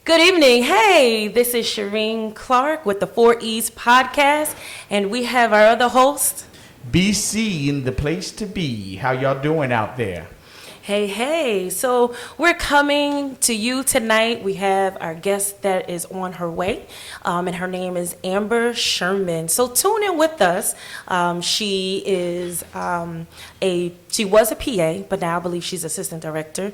Good evening. Hey, this is Shareen Clark with the 4E's podcast, and we have our other host, BC in the place to be. How y'all doing out there? Hey. So we're coming to you tonight. We have our guest that is on her way, and her name is Amber Sherman. So tune in with us. She was a PA, but now I believe she's assistant director.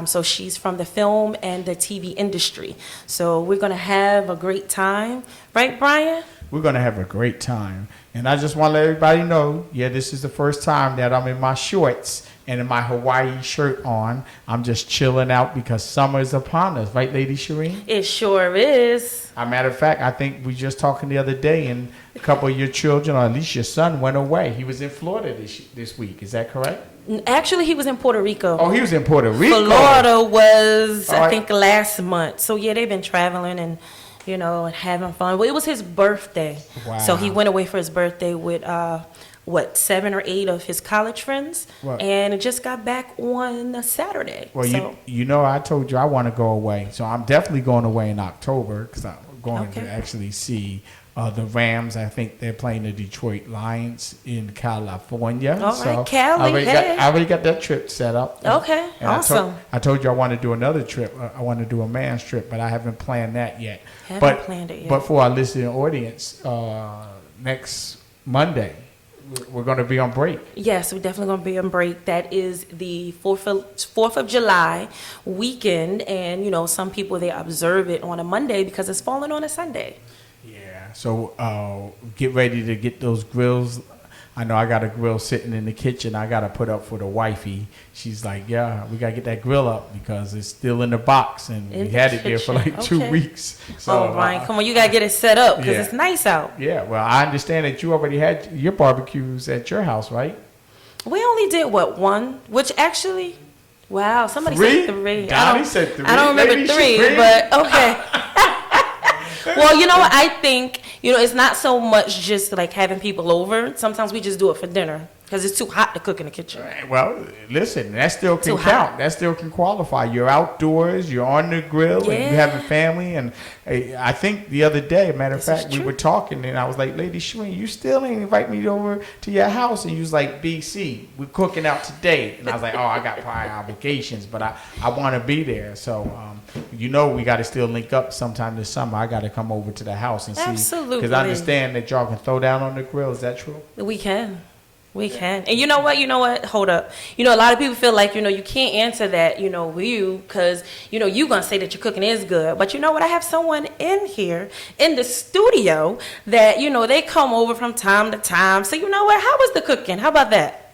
So she's from the film and the TV industry. So we're going to have a great time. Right, Brian? We're going to have a great time. And I just want to let everybody know, this is the first time that I'm in my shorts and in my Hawaii shirt on. I'm just chilling out because summer is upon us. Right, Lady Shereen? It sure is. As a matter of fact, I think we just talking the other day, and a couple of your children, or at least your son, went away. He was in Florida this week. Is that correct? Actually, he was in Puerto Rico. Oh, he was in Puerto Rico. Florida was, I think, last month. So, they've been traveling and having fun. Well, it was his birthday. Wow. So he went away for his birthday with, 7 or 8 of his college friends. What? And it just got back on a Saturday. Well, so. I told you I want to go away. So I'm definitely going away in October because I'm going to actually see the Rams. I think they're playing the Detroit Lions in California. All right, Cali. I already got that trip set up. Okay, and awesome. I told you I want to do another trip. I want to do a man's trip, but I haven't planned that yet. Planned it yet. But for our listening audience, next Monday, we're going to be on break. Yes, we're definitely going to be on break. That is the 4th of July weekend. And, some people, they observe it on a Monday because it's falling on a Sunday. Yeah. So get ready to get those grills. I know I got a grill sitting in the kitchen. I got to put up for the wifey. She's like, we got to get that grill up because it's still in the box. And we had it there for like 2 weeks. So, Brian, come on. You got to get it set up because it's nice out. Yeah. Well, I understand that you already had your barbecues at your house, right? We only did, one? Which actually, wow, somebody said 3. Donnie said 3. I don't remember 3, but okay. Well, you know what? I think, it's not so much just like having people over. Sometimes we just do it for dinner because it's too hot to cook in the kitchen. Well, listen, that still can count. That still can qualify. You're outdoors, you're on the grill, and you're having family. And I think the other day, matter of fact, we were talking, and I was like, Lady Shereen, you still ain't invite me over to your house. And you was like, BC, we're cooking out today. And I was like, I got prior obligations, but I want to be there. So, we got to still link up sometime this summer. I got to come over to the house and see. Absolutely. Because I understand that y'all can throw down on the grill. Is that true? We can. We can. And you know what? Hold up. A lot of people feel like, you can't answer that, because, you going to say that your cooking is good. But you know what? I have someone in here in the studio that, they come over from time to time. So you know what? How was the cooking? How about that?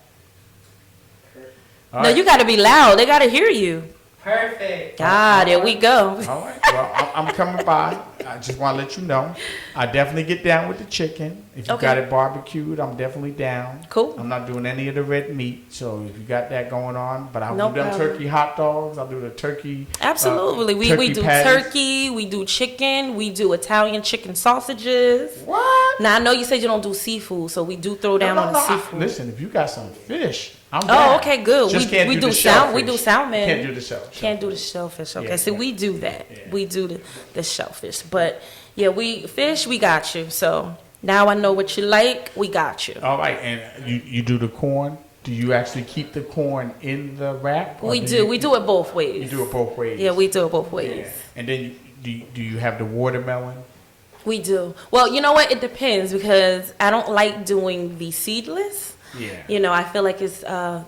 No, you got to be loud. They got to hear you. Perfect. There we go. All right. Well, I'm coming by. I just want to let you know. I definitely get down with the chicken. If you got it barbecued, I'm definitely down. Cool. I'm not doing any of the red meat. So if you got that going on, but I'll do them problem. turkey hot dogs. I'll do the turkey. Absolutely. We do patties. turkey. We do chicken. We do Italian chicken sausages. What? Now, I know you said you don't do seafood, so we do throw down on the seafood. Listen, if you got some fish, I'm down. Okay, good. Just we do salmon. We do salmon. Can't do the shellfish. Can't do the shellfish. Okay, so we do that. Yeah. We do the shellfish. But we got you. So now I know what you like. We got you. All right, and you do the corn. Do you actually keep the corn in the wrap? We do. We do it both ways. You do it both ways. Yeah, we do it both ways. Yeah. And then do you have the watermelon? We do. Well, you know what? It depends because I don't like doing the seedless. Yeah. I feel like it's the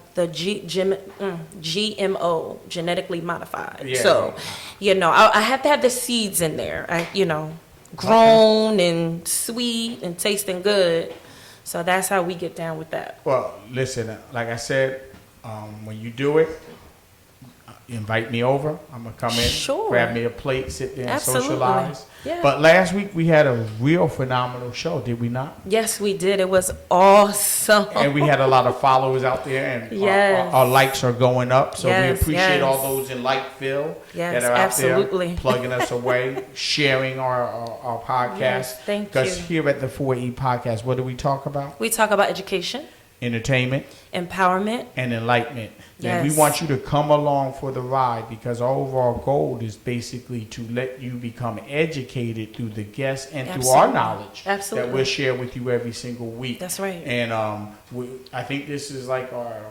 GMO, genetically modified. Yeah. So, I have to have the seeds in there. Grown and sweet and tasting good. So that's how we get down with that. Well, listen, like I said, when you do it, invite me over. I'm going to come in, grab me a plate, sit there and socialize. Yeah. But last week we had a real phenomenal show, did we not? Yes, we did. It was awesome. And we had a lot of followers out there, and our likes are going up. So we appreciate all those in Likeville that are out there plugging us away, sharing our podcast. Yes, thank you. Because here at the 4E podcast, what do we talk about? We talk about education. entertainment, empowerment, and enlightenment. Yes. And we want you to come along for the ride because our overall goal is basically to let you become educated through the guests and through our knowledge that we'll share with you every single week. That's right. And I think this is like our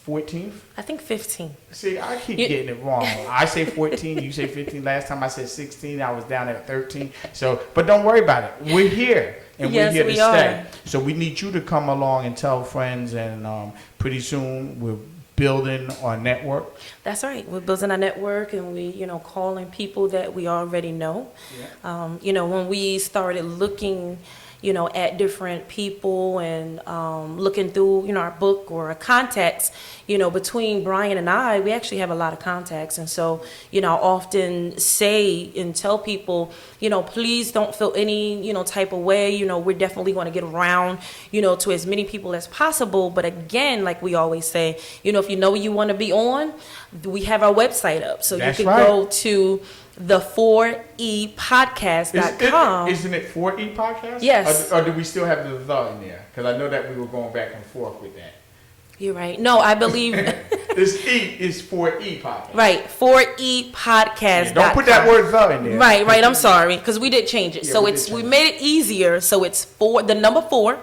14th? I think 15. See, I keep getting it wrong. I say 14, you say 15. Last time I said 16, I was down at 13. So, but don't worry about it. We're here. And we're here to stay. So we need you to come along and tell friends. And pretty soon we're building our network. That's right. We're building our network, and we, calling people that we already know. Yeah. When we started looking, at different people and looking through, our book or our contacts, between Brian and I, we actually have a lot of contacts. And so, I often say and tell people, please don't feel any, type of way. We're definitely going to get around, to as many people as possible. But again, like we always say, if you know you want to be on, we have our website up. So you can go to the 4epodcast.com. Isn't it 4E podcast? Yes. Or do we still have the in there? Because I know that we were going back and forth with that. You're right. No, I believe this E is 4E podcast. Right, 4epodcast.com. Don't put that word the in there. Right. I'm sorry, because we did change it. So we made it easier. So it's the number 4,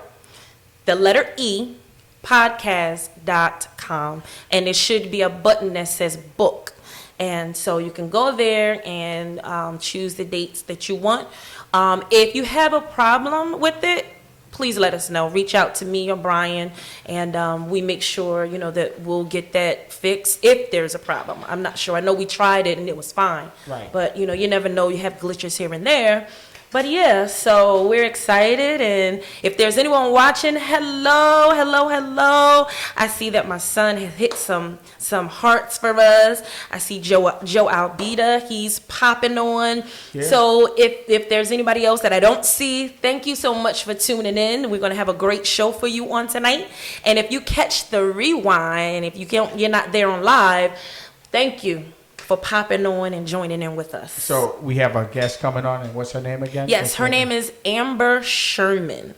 the letter E, podcast.com, and it should be a button that says book. And so you can go there and choose the dates that you want. If you have a problem with it, please let us know. Reach out to me or Brian, and we make sure, that we'll get that fixed if there's a problem. I'm not sure. I know we tried it and it was fine. Right. But, you never know. You have glitches here and there. But yeah, so we're excited, and if there's anyone watching, hello. I see that my son has hit some hearts for us. I see Joe Albita, he's popping on. Yeah. So if there's anybody else that I don't see, thank you so much for tuning in. We're going to have a great show for you on tonight. And if you catch the rewind, if you're not there on live, thank you for popping on and joining in with us. So we have a guest coming on, and what's her name again? Yes, her name is Amber Sherman.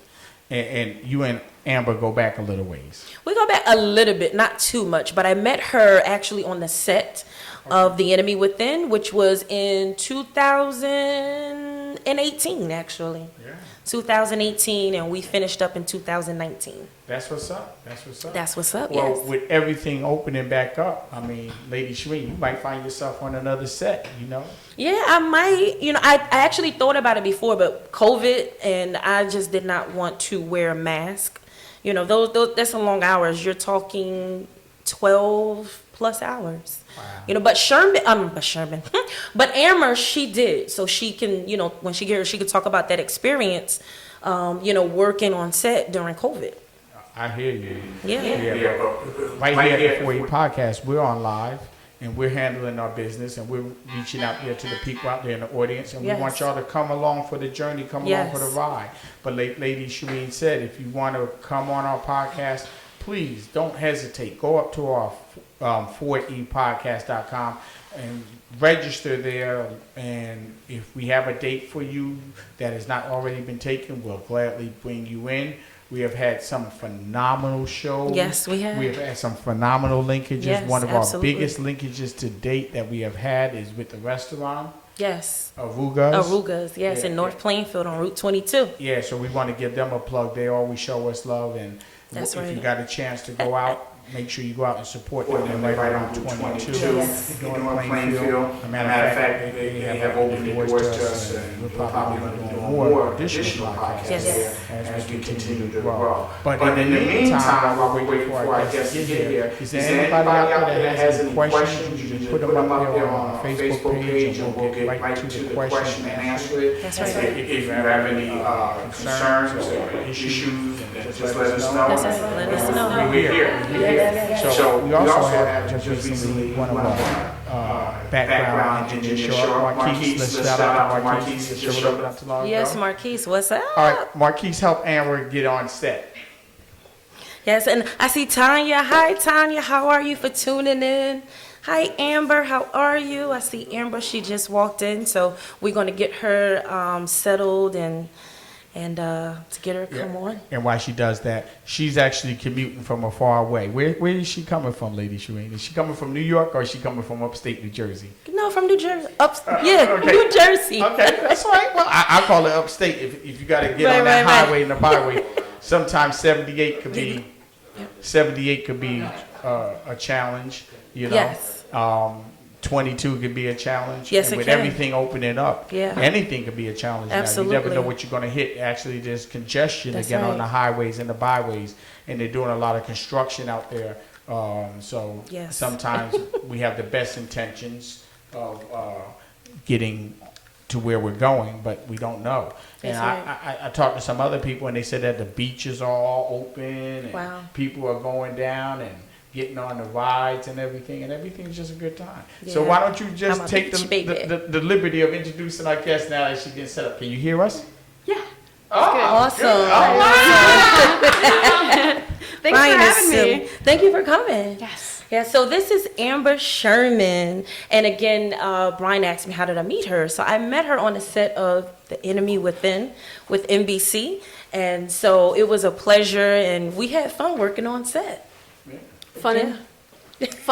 And you and Amber go back a little ways. We go back a little bit, not too much, but I met her actually on the set of The Enemy Within, which was in 2018, actually. Yeah. 2018, and we finished up in 2019. That's what's up. Well, yes. With everything opening back up, I mean, Lady Shereen, you might find yourself on another set, Yeah, I might. I actually thought about it before, but COVID, and I just did not want to wear a mask. Those that's some long hours. You're talking 12 plus hours. Wow. But but Amber, she did. So she can, when she gets her, she could talk about that experience, working on set during COVID. I hear you. Yeah. Right here at the 4E podcast, we're on live, and we're handling our business, and we're reaching out there to the people out there in the audience, and we want y'all to come along for the journey, come along for the ride. But Lady Shereen said, if you want to come on our podcast, please don't hesitate. Go up to our 4epodcast.com and register there. And if we have a date for you that has not already been taken, we'll gladly bring you in. We have had some phenomenal shows. Yes, we have. We have had some phenomenal linkages. Yes, one of absolutely. our biggest linkages to date that we have had is with the restaurant. Yes. Arugas, yes, in North Plainfield on Route 22. Yeah, so we want to give them a plug. They always show us love, and if you got a chance to go out, make sure you go out and support them right on 22 yes. in North Plainfield. As a matter of fact, they have opened doors to us, and we're probably going to do more additional podcasts as we continue to grow. But in the meantime, while we're waiting for our guests to get here, is there anybody out there that has any questions? You just put them up there on our Facebook page, and we'll get right to the question and answer it. That's right. If you have any concerns or issues, just let us know. Let us know. We're here. So we also have just recently one of our background engineers, Marquise. Let's shout out to Marquise. Yes, Marquise, what's up? All right, Marquise helped Amber get on set. Yes, and I see Tanya. Hi, Tanya. How are you for tuning in? Hi, Amber. How are you? I see Amber. She just walked in, so we're going to get her settled and and to get her to come on. And while she does that, she's actually commuting from a far away. Where is she coming from, Lady Shareen? Is she coming from New York, or is she coming from upstate New Jersey? No, from New Jersey. New Jersey. Okay, that's all right. Well, I call it upstate. If you got to get on that highway and the byway, sometimes 78 could be a challenge. You know. Yes. 22 could be a challenge. Yes, and it with can. everything opening up, anything could be a challenge. Absolutely. Now. You never know what you're going to hit. Actually, there's congestion again on the highways and the byways, and they're doing a lot of construction out there. So sometimes we have the best intentions of getting to where we're going, but we don't know. That's and I talked to some other people, and they said that the beaches are all open, and people are going down and getting on the rides and everything's just a good time. Yeah. So why don't you just take the liberty of introducing our guest now that she gets set up. Can you hear us? Yeah. Oh, awesome. All right. Thanks for having me. Thank you for coming. Yes. Yeah, so this is Amber Sherman. And again, Brian asked me how did I meet her. So I met her on the set of The Enemy Within with NBC. And so it was a pleasure, and we had fun working on set. Fun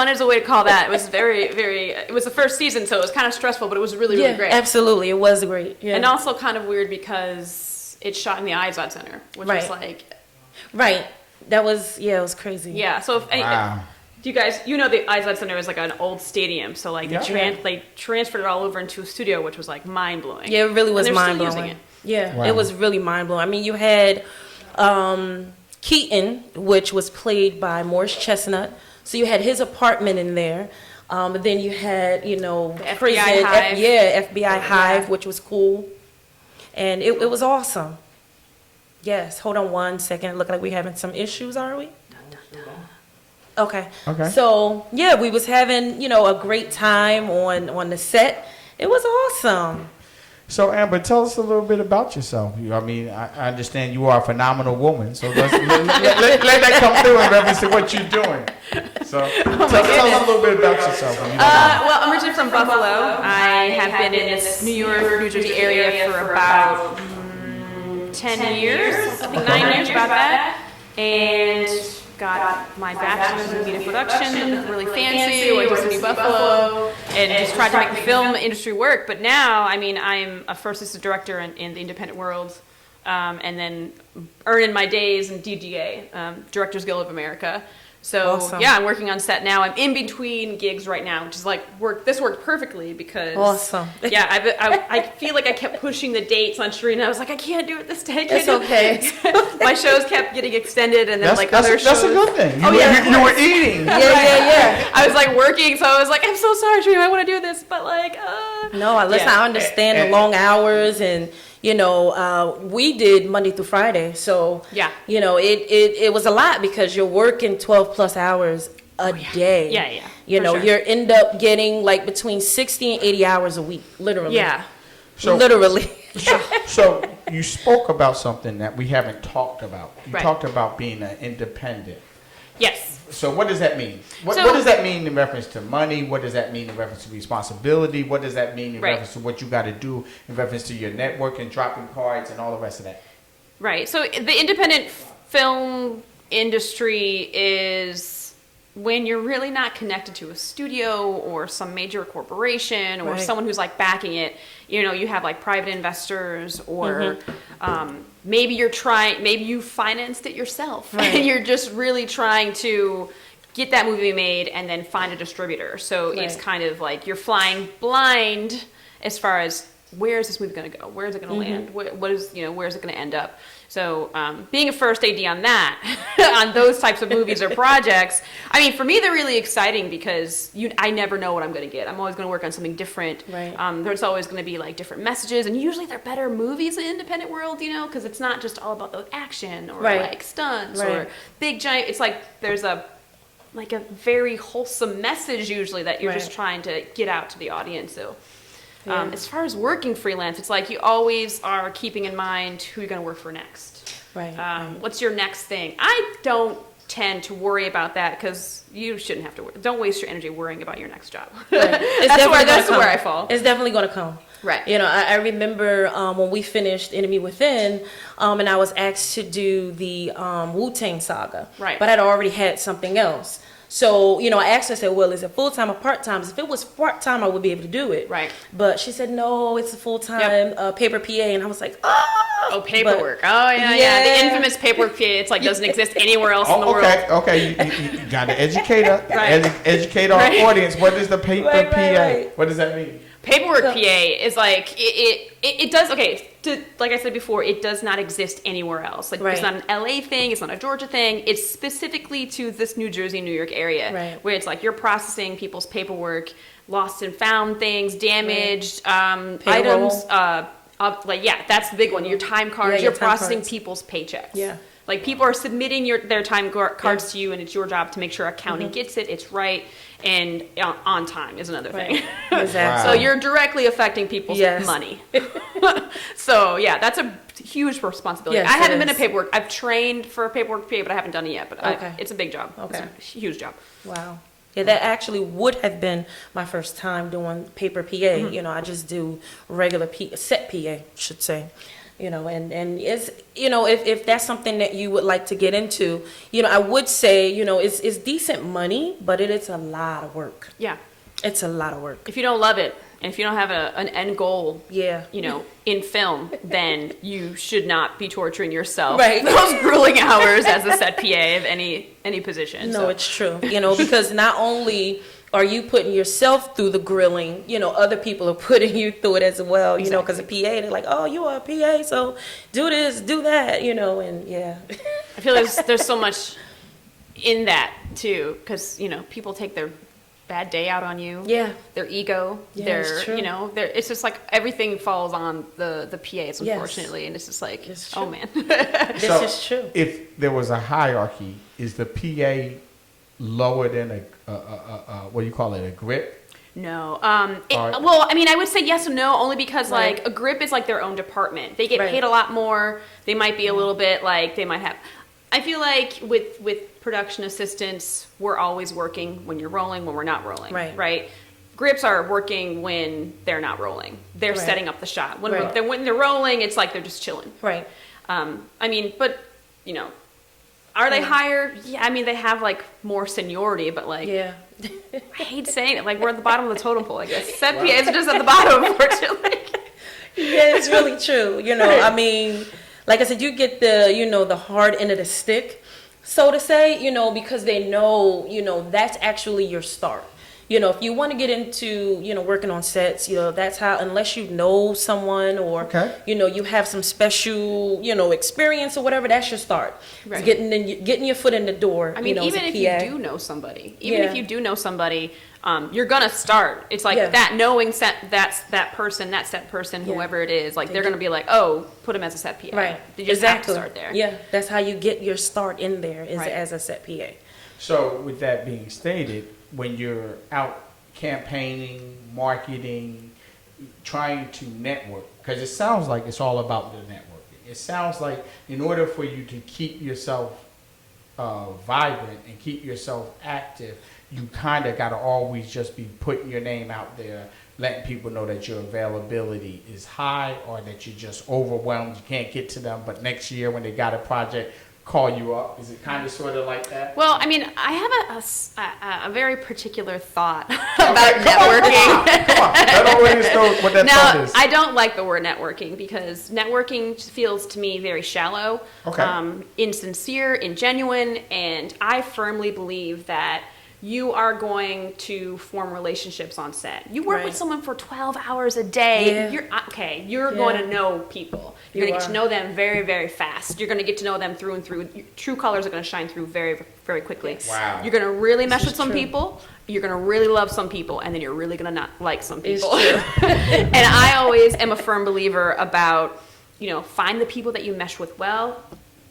is a way to call that. It was very, very, it was the first season, so it was kind of stressful, but it was really, really great. Absolutely. It was great. Yeah. And also kind of weird because it's shot in the Izod Center, which was like... Right. That was, it was crazy. Yeah, so if do you guys, the Izod Center is like an old stadium, so like they transferred it all over into a studio, which was like mind-blowing. Yeah, it really was mind-blowing. Still using it. Yeah, it was really mind-blowing. I mean, you had... Keaton, which was played by Morris Chestnut. So you had his apartment in there. Then you had, the FBI Hive. FBI Hive, which was cool. And it was awesome. Yes. Hold on one second. It looked like we're having some issues, are we? Okay. So, we was having, a great time on the set. It was awesome. So, Amber, tell us a little bit about yourself. I mean, I understand you are a phenomenal woman, so let that come through in reference to what you're doing. So, tell us a little bit about yourself. Well, I'm originally from Buffalo. I have been in this New York, New Jersey area for about 10 years, I think 9 years, about that. And got my bachelor's in media production, really fancy, went to New Buffalo, and just tried to make the film industry work. But now, I mean, I'm a first assistant director in the independent world, and then earning my days in DGA, Directors Guild of America. So awesome. I'm working on set now. I'm in between gigs right now, which is like this worked perfectly because awesome. I feel like I kept pushing the dates on Shareen. I was like, I can't do it this day. It's okay. My shows kept getting extended, and then other shows. That's a good thing. You were eating. Yeah. I was like working, so I was like, I'm so sorry, Shareen. I want to do this, but No, listen. I understand the long hours and. We did Monday through Friday, so it was a lot because you're working 12 plus hours a day. Yeah. You end up getting like between 60 and 80 hours a week, literally. Yeah. Literally. So you spoke about something that we haven't talked about. You talked about being an independent. Yes. So what does that mean? What does that mean in reference to money? What does that mean in reference to responsibility? What does that mean in reference to what you got to do in reference to your network and dropping cards and all the rest of that? Right. So the independent film industry is when you're really not connected to a studio or some major corporation or someone who's like backing it. You have like private investors or maybe you financed it yourself and you're just really trying to get that movie made and then find a distributor. So it's kind of like you're flying blind as far as where is this movie going to go? Where is it going to land? What is, where is it going to end up? So being a first AD on that, on those types of movies or projects, I mean, for me, they're really exciting because I never know what I'm going to get. I'm always going to work on something different. Right. There's always going to be like different messages, and usually they're better movies in the independent world, because it's not just all about the action or like stunts or big giant. It's like there's a very wholesome message usually that you're just trying to get out to the audience. So. As far as working freelance, it's like you always are keeping in mind who you're going to work for next. Right. What's your next thing? I don't tend to worry about that because you shouldn't have to worry. Don't waste your energy worrying about your next job. Right. That's where I fall. It's definitely going to come. Right. You know, I remember when we finished Enemy Within, and I was asked to do the Wu-Tang Saga. Right. But I'd already had something else. So, you know, I asked her, I said, well, is it full-time or part-time? If it was part-time, I would be able to do it. Right. But she said, no, it's a full-time paper PA. And I was like, oh. Oh, paperwork. Yeah. The infamous paperwork PA. It's like doesn't exist anywhere else in the world. Okay. You got to educate educate our audience. What is the paper PA? Right. What does that mean? Paperwork PA is like it does like I said before, it does not exist anywhere else. Like it's not an LA thing, it's not a Georgia thing. It's specifically to this New Jersey, New York area, where it's like you're processing people's paperwork, lost and found things, damaged items. That's the big one. Your time cards. You're processing people's paychecks. Yeah. Like people are submitting their time cards to you, and it's your job to make sure accounting gets it, it's right, and on time is another thing. Exactly. So you're directly affecting people's money. So yeah, that's a huge responsibility. I haven't been a paperwork. I've trained for a paperwork PA, but I haven't done it yet. But it's a big job. Okay. It's a huge job. Wow. Yeah, that actually would have been my first time doing paper PA. You know, I just do regular set PA, should say. You know, and it's, you know, if that's something that you would like to get into, you know, I would say, you know, it's decent money, but it is a lot of work. Yeah. It's a lot of work. If you don't love it, and if you don't have an end goal, you know, in film, then you should not be torturing yourself those grueling hours as a set PA of any position. No, it's true. You know, because not only are you putting yourself through the grilling, you know, other people are putting you through it as well, you know, because a PA, they're like, oh, you are a PA, so do this, do that, you know, and I feel there's so much in that, too, because, you know, people take their bad day out on you. Yeah. Their ego. You know, it's just like everything falls on the PAs, unfortunately, and it's just like, oh, man. This is true. If there was a hierarchy, is the PA lower than what do you call it, a grip? No. Well, I mean, I would say yes and no, only because like a grip is like their own department. They get paid a lot more. They might be a little bit like they might have. I feel like with production assistants, we're always working when you're rolling, when we're not rolling. Right. Grips are working when they're not rolling. They're setting up the shot. When they're rolling, it's like they're just chilling. Right. I mean, but you know. Are they higher? Yeah, I mean, they have, like, more seniority, but, like, I hate saying it. Like, we're at the bottom of the totem pole, I guess. Set PAs are just at the bottom, unfortunately. Yeah, it's really true. You know, I mean, like I said, you get the, you know, the hard end of the stick, so to say, you know, because they know, you know, that's actually your start. You know, if you want to get into, you know, working on sets, you know, that's how, unless you know someone or, you know, you have some special, you know, experience or whatever, that's your start. Right. Getting your foot in the door. I mean, you know, even if you do know somebody, you're going to start. It's like that knowing that set person, whoever it is, like they're going to be like, oh, put him as a set PA. Right. You just have to start there. Yeah, that's how you get your start in there is as a set PA. So with that being stated, when you're out campaigning, marketing, trying to network, because it sounds like it's all about the networking. It sounds like in order for you to keep yourself vibrant and keep yourself active, you kind of got to always just be putting your name out there, letting people know that your availability is high or that you're just overwhelmed, you can't get to them, but next year when they got a project, call you up? Is it kind of sort of like that? Well, I mean, I have a very particular thought about networking. Come on. Let our audience know what that thought is. I don't like the word networking because networking feels to me very shallow, insincere, ingenuine, and I firmly believe that you are going to form relationships on set. You work with someone for 12 hours a day. You're going to know people. You're going to get to know them very, very fast. You're going to get to know them through and through. Your true colors are going to shine through very, very quickly. Wow. You're going to really mesh with some people. You're going to really love some people. And then you're really going to not like some people. And I always am a firm believer about, you know, find the people that you mesh with well,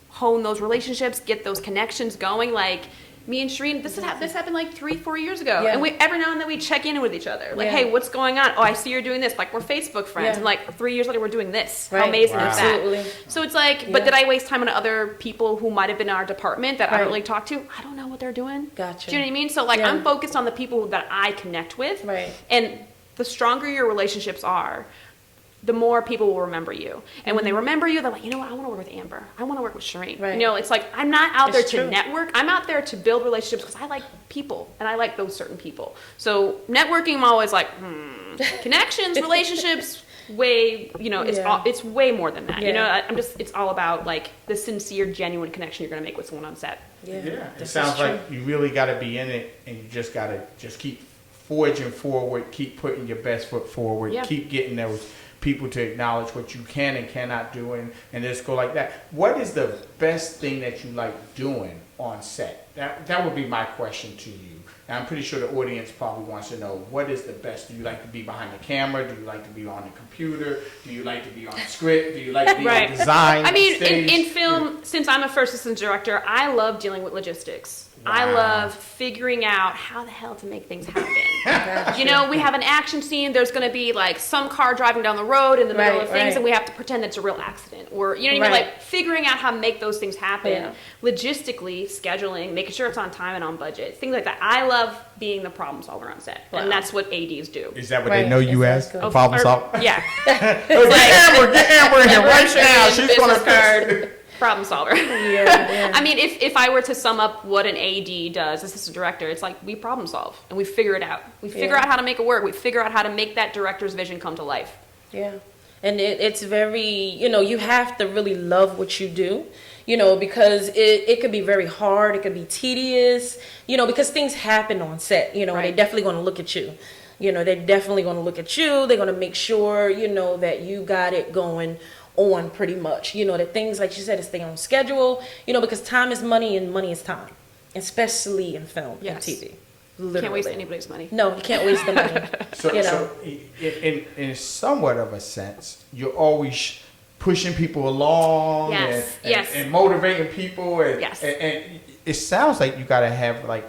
hone those relationships, get those connections going. Like, me and Shareen, this happened like 3-4 years ago. Yeah. And every now and then we check in with each other. Like, Yeah. hey, what's going on? Oh, I see you're doing this. Like, we're Facebook friends. Yeah. And like 3 years later, we're doing this. Right. How amazing Wow. is that? Absolutely. So it's like, but did I waste time on other people who might have been in our department that I don't really talk to? I don't know what they're doing. Gotcha. Do you know what I mean? So like, Yeah. I'm focused on the people that I connect with. Right. And the stronger your relationships are, the more people will remember you. And when they remember you, they're like, you know what, I want to work with Amber. I want to work with Shareen. Right. You know, it's like, I'm not out It's there to true. network. I'm out there to build relationships because I like people and I like those certain people. So networking, I'm always like, connections, relationships, way, you know, it's way more than that. Yeah. You know, it's all about like the sincere, genuine connection you're going to make with someone on set. Yeah, it This sounds is true. like you really got to be in it, and you just got to keep forging forward, keep putting your best foot forward, Yeah. keep getting those people to acknowledge what you can and cannot do, and just go like that. What is the best thing that you like doing on set? That would be my question to you. And I'm pretty sure the audience probably wants to know, what is the best? Do you like to be behind the camera? Do you like to be on the computer? Do you like to be on script? Do you like to be Right. on design? I mean, stage? in film, since I'm a first assistant director, I love dealing with logistics. I Wow. love figuring out how the hell to make things happen. You know, we have an action scene. There's going to be like some car driving down the road in the middle Right, of things, right. and we have to pretend it's a real accident. Or, you know what I mean? Right. Like figuring out how to make those things happen. Yeah. Logistically, scheduling, making sure it's on time and on budget. Things like that. I love being the problem solver on set. Wow. And that's what ADs do. Is that what Right. they know you as? Exactly. Problem solver? Yeah. Get Amber in here right now. She's business going to card. Problem solver. Yeah. I mean, if I were to sum up what an AD does, assistant director, it's like we problem solve and we figure it out. We figure Yeah. out how to make it work. We figure out how to make that director's vision come to life. Yeah. And it's very, you know, you have to really love what you do, you know, because it could be very hard. It could be tedious, you know, because things happen on set, you know, and Right. they're definitely going to look at you. You know, they're definitely going to look at you. They're going to make sure, you know, that you got it going on pretty much. You know, that things, like you said, is staying on schedule, you know, because time is money and money is time, especially in film Yes. and TV. Literally. Can't waste anybody's money. No, you can't waste the money. So, you know. so in somewhat of a sense, you're always pushing people along Yes, and, yes. and motivating people. And, Yes. and it sounds like you got to have like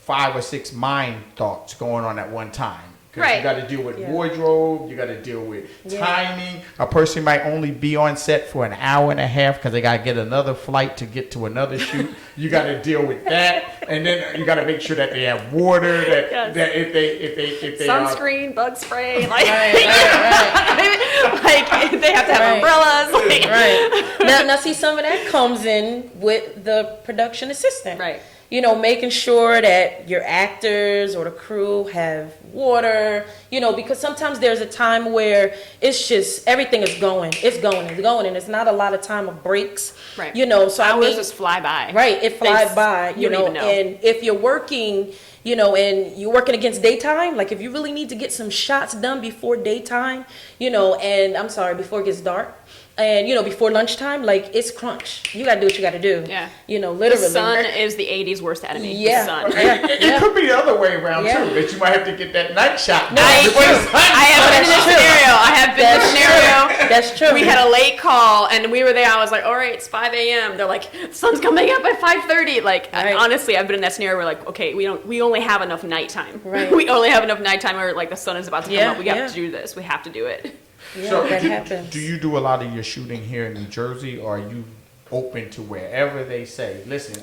5 or 6 mind thoughts going on at one time. Because Right. you got to deal with Yeah. wardrobe, you got to deal with Yeah. timing. A person might only be on set for an hour and a half because they got to get another flight to get to another shoot. You got to deal with that, and then you got to make sure that they have water. That, Yes. that if they Sunscreen, bug spray, like, Right, like they have to have Right. umbrellas. Like. Right. Now, see, some of that comes in with the production assistant. Right. You know, making sure that your actors or the crew have water, you know, because sometimes there's a time where it's just everything is going. It's going, and it's not a lot of time of breaks. Right. You know, so I Hours mean, just fly by. right, it flies They- by, you you don't know, even know. and if you're working, you know, and you're working against daytime, like if you really need to get some shots done before daytime, you know, and I'm sorry, before it gets dark, and you know, before lunchtime, like it's crunch. You gotta do what you gotta do. Yeah. You know, The literally. sun is the 80s worst enemy. Yeah. The sun. Yeah. It could be the other way around Yeah. too. That you might have to get that night shot. No, done it's before the true. sun I have been in this That's true. scenario. I have been in this scenario. That's true. We had a late call and we were there. I was like, all right, it's 5 a.m. They're like, sun's coming up at 5:30. Like, Right. honestly, I've been in that scenario where like, okay, we only have enough nighttime. Right. We only have enough nighttime where like the sun is about to come Yeah, up. We have yeah. to do this. We have to do it. Yeah, So that do, happens. do you do a lot of your shooting here in New Jersey, or are you open to wherever they say, listen,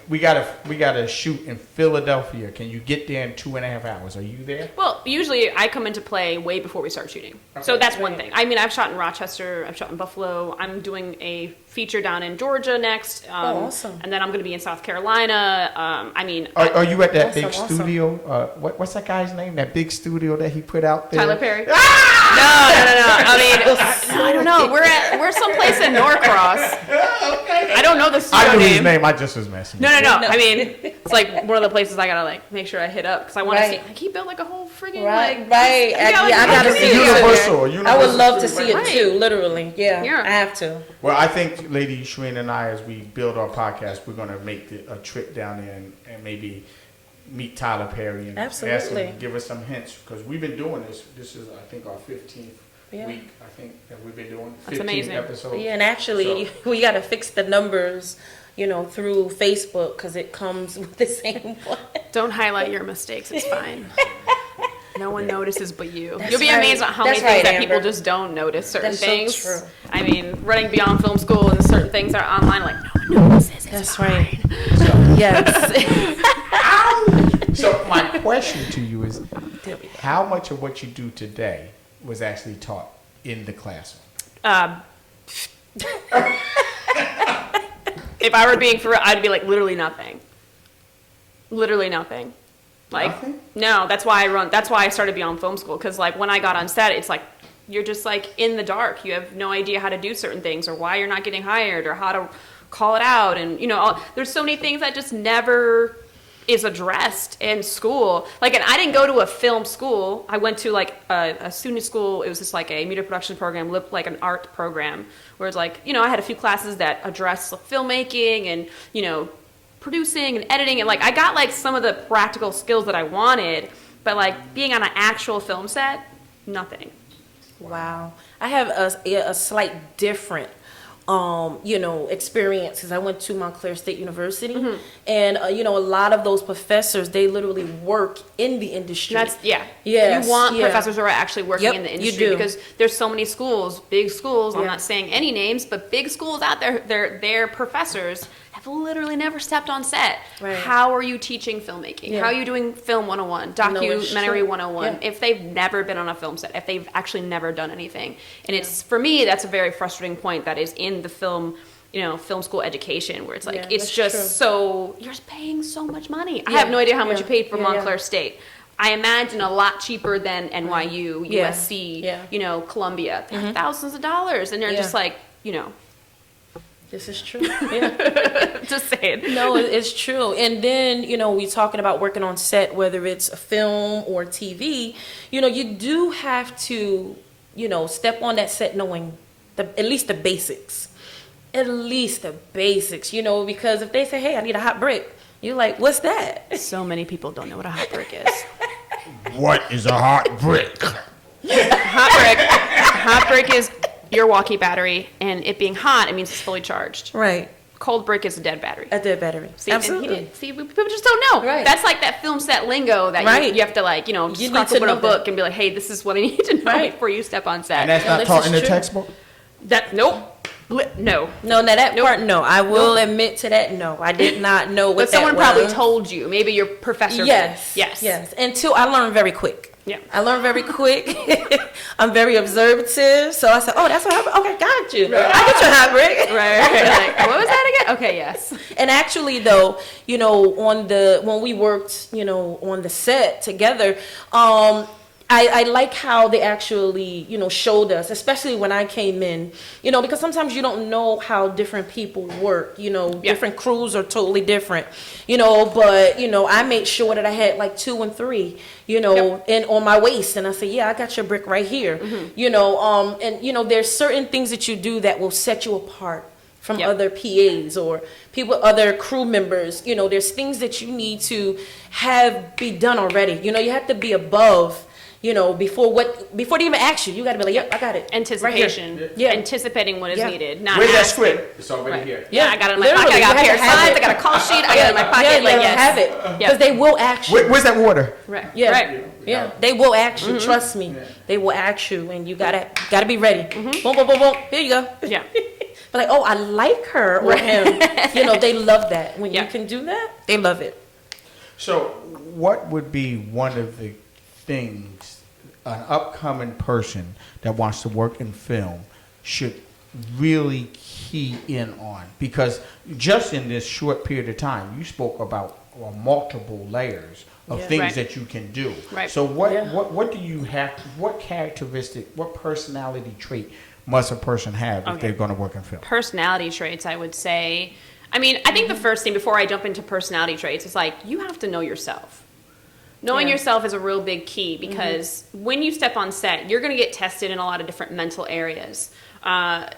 we gotta shoot in Philadelphia. Can you get there in 2.5 hours? Are you there? Well, usually I come into play way before we start shooting. So Okay. that's one Right. thing. I mean, I've shot in Rochester, I've shot in Buffalo. I'm doing a feature down in Georgia next. awesome. And then I'm going to be in South Carolina. I mean, Are you at that Awesome, big awesome. studio? What's that guy's name? That big studio that he put out there? Tyler Perry. No. I mean, I don't know. We're someplace in Norcross. I don't know the studio I knew his name. name. I just was messing. No. No. I mean, it's like one of the places I gotta like make sure I hit up because I want to Right. see. Like he built like a whole friggin' Right, like right. yeah, I gotta like, see it. Universal. I would love to see it Right. too, literally. Yeah, Yeah. I have to. Well, I think Lady Shareen and I, as we build our podcast, we're going to make a trip down there and maybe meet Tyler Perry and ask Absolutely. him, give us some hints, because we've been doing this. This is, I think, our 15th week, I think, that we've been doing. That's 15 amazing. episodes. Yeah, and actually, we got to fix the numbers, through Facebook because it comes with the same one. Don't highlight your mistakes. It's fine. No one notices but you. That's You'll be right. amazed at how That's many things right, that people Amber. just don't notice certain That's so things. true. I mean, running beyond film school and certain things are online, like no one notices. That's right. Yes. So my question to you is, how much of what you do today was actually taught in the classroom? If I were being for real, I'd be like literally nothing. Literally nothing. Like Nothing? no, that's why I started Beyond Film School, because like when I got on set, it's like you're just like in the dark. You have no idea how to do certain things or why you're not getting hired or how to call it out, and there's so many things that just never is addressed in school. Like, and I didn't go to a film school. I went to like a student school. It was just like a media production program, looked like an art program, where it's like, I had a few classes that address filmmaking and, producing and editing. And like, I got like some of the practical skills that I wanted, but like being on an actual film set, nothing. Wow. I have a slight different experiences. I went to Montclair State University, and a lot of those professors, they literally work in the industry. That's Yes, You want professors who are actually working in the industry, you do. because there's so many schools, big schools. I'm not saying any names, but big schools out there. Their professors have literally never stepped on set. Right. How are you teaching filmmaking? Yeah. How are you doing film 101, documentary 101? Yeah. If they've never been on a film set, if they've actually never done anything, and it's for me, that's a very frustrating point that is in the film. Film school education, where it's like, it's that's just true. so, you're paying so much money. I have no idea how much you paid for Montclair State. I imagine a lot cheaper than NYU, Yeah. USC, Columbia. They're thousands of dollars, and they're just like, This is true. Yeah. just saying. No, it's true. And then, we're talking about working on set, whether it's a film or TV, you do have to, step on that set knowing at least the basics. At least the basics, because if they say, hey, I need a hot brick, you're like, what's that? So many people don't know what a hot brick is. What is a hot brick? Hot brick is your walkie battery, and it being hot, it means it's fully charged. Right. Cold brick is a dead battery. A dead battery. See, Absolutely. people just don't know. Right. That's like that film set lingo that you have to like, just You crack need to open a know book that. and be like, hey, this is what I need to know before you step on set. And that's not this taught is in the true. textbook? Nope. No. No, that part, no. I will admit to that, no. I did not know what But someone that probably was. told you. Maybe your professor. Yes. Yes. Yes. And two, I learned very quick. Yeah. I learned very quick. I'm very observative. So I said, oh, that's what happened. Okay, got you. Right. I get your hot brick. Right. Like, what was that again? Okay, yes. And actually, though, when we worked, on the set together, I like how they actually, showed us, especially when I came in, because sometimes you don't know how different people work, different crews are totally different, but, I made sure that I had like 2 and 3, and on my waist. And I said, yeah, I got your brick right here, and, there's certain things that you do that will set you apart from other PAs or other crew members. There's things that you need to be done already. You have to be above. Before they even ask you, you got to be like, yep, I got it. Anticipation. Right here. Anticipating what is needed. Not Where's that asking. script? It's already here. Yeah, I got it in my Literally, pocket. I got a you pair of have to have slides. it. I got a call sheet. I got it in my pocket. Yeah, like, you yes. have it. Because they will ask you. Where's that water? Right. Yeah. Right. Yeah. They will ask you. Trust me. They will ask you, and you gotta be ready. Boom, boom, boom, boom. Here you go. Yeah. But like, oh, I like her or him. They love that. When you can do that, they love it. So what would be one of the things an upcoming person that wants to work in film should really key in on? Because just in this short period of time, you spoke about multiple layers of things that you can do. Right. So what do you have, what characteristic, what personality trait must a person have if they're going to work in film? Personality traits, I would say. I mean, I think the first thing before I jump into personality traits is like, you have to know yourself. Knowing yourself is a real big key, because when you step on set, you're going to get tested in a lot of different mental areas.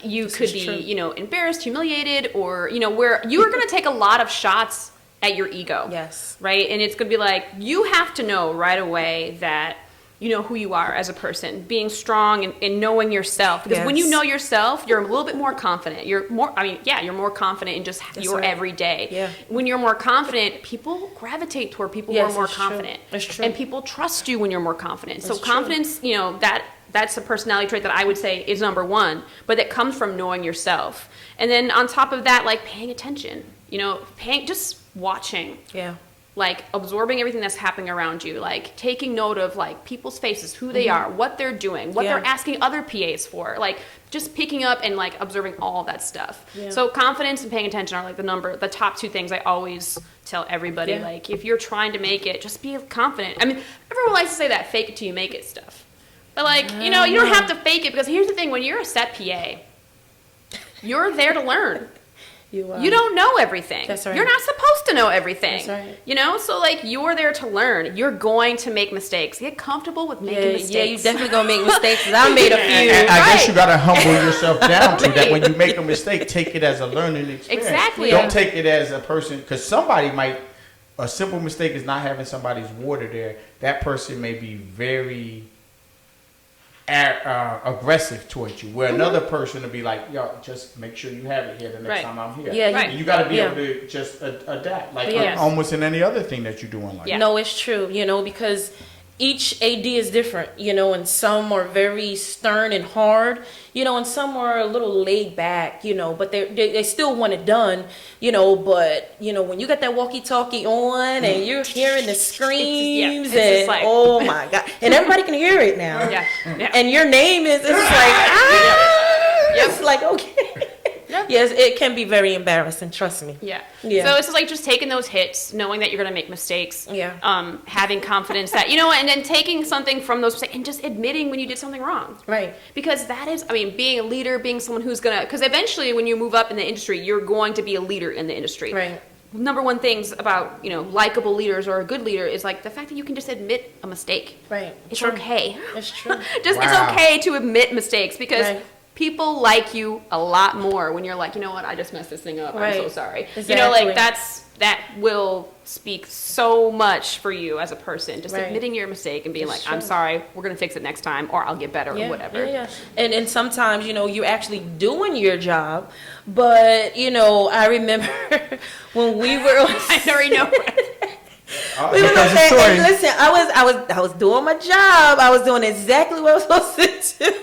You could be, embarrassed, humiliated, or, where you are going to take a lot of shots at your ego. Yes. Right? And it's going to be like, you have to know right away that you know who you are as a person, being strong and knowing yourself. Because when you know yourself, you're a little bit more confident. You're more confident in just your everyday. Yeah. When you're more confident, people gravitate toward people who are more confident. That's true. And people trust you when you're more confident. So That's true. confidence, you know, that's a personality trait that I would say is number one, but that comes from knowing yourself. And then on top of that, like paying attention, you know, just watching. Yeah. Like absorbing everything that's happening around you, like taking note of like people's faces, who they are, what they're doing, what they're asking other PAs for, like just picking up and like observing all of that stuff. Yeah. So confidence and paying attention are like the top two things I always tell everybody. Yeah. Like if you're trying to make it, just be confident. I mean, everyone likes to say that fake it till you make it stuff. But like, you know, you don't have to fake it, because here's the thing, when you're a set PA, you're there to learn. You don't know everything. That's right. You're not supposed to know everything. That's right. You know, so like you're there to learn. You're going to make mistakes. Get comfortable with making mistakes. Yeah, you definitely gonna make mistakes. I made a few. And I guess you gotta humble yourself down to that. When you make a mistake, take it as a learning experience. Exactly. Don't take it as a person, because somebody might. A simple mistake is not having somebody's water there. That person may be very aggressive towards you, where another person will be like, yo, just make sure you have it here the next time I'm here. Yeah, you got to be able to just adapt, like almost in any other thing that you do in life. No, it's true, you know, because each AD is different, you know, and some are very stern and hard, you know, and some are a little laid back, you know, but they still want it done, you know, but, you know, when you got that walkie-talkie on and you're hearing the screams and, like, oh my God, and everybody can hear it now. And your name is, it's like, it's like, okay. Yes, it can be very embarrassing. Trust me. Yeah. So it's like just taking those hits, knowing that you're going to make mistakes. Having confidence that, you know, and then taking something from those mistakes and just admitting when you did something wrong. Right. Because that is, I mean, being a leader, being someone who's going to, because eventually when you move up in the industry, you're going to be a leader in the industry. Right. Number one things about, you know, likable leaders or a good leader is like the fact that you can just admit a mistake. Right. It's okay. It's true. It's okay to admit mistakes, because people like you a lot more when you're like, you know what, I just messed this thing up. I'm so sorry. Exactly. You know, like that will speak so much for you as a person. Just admitting your mistake and being like, I'm sorry, we're going to fix it next time, or I'll get better or whatever. And sometimes, you know, you're actually doing your job, but, you know, I remember when we were I already know. We were and listen, I was doing my job. I was doing exactly what I was supposed to do.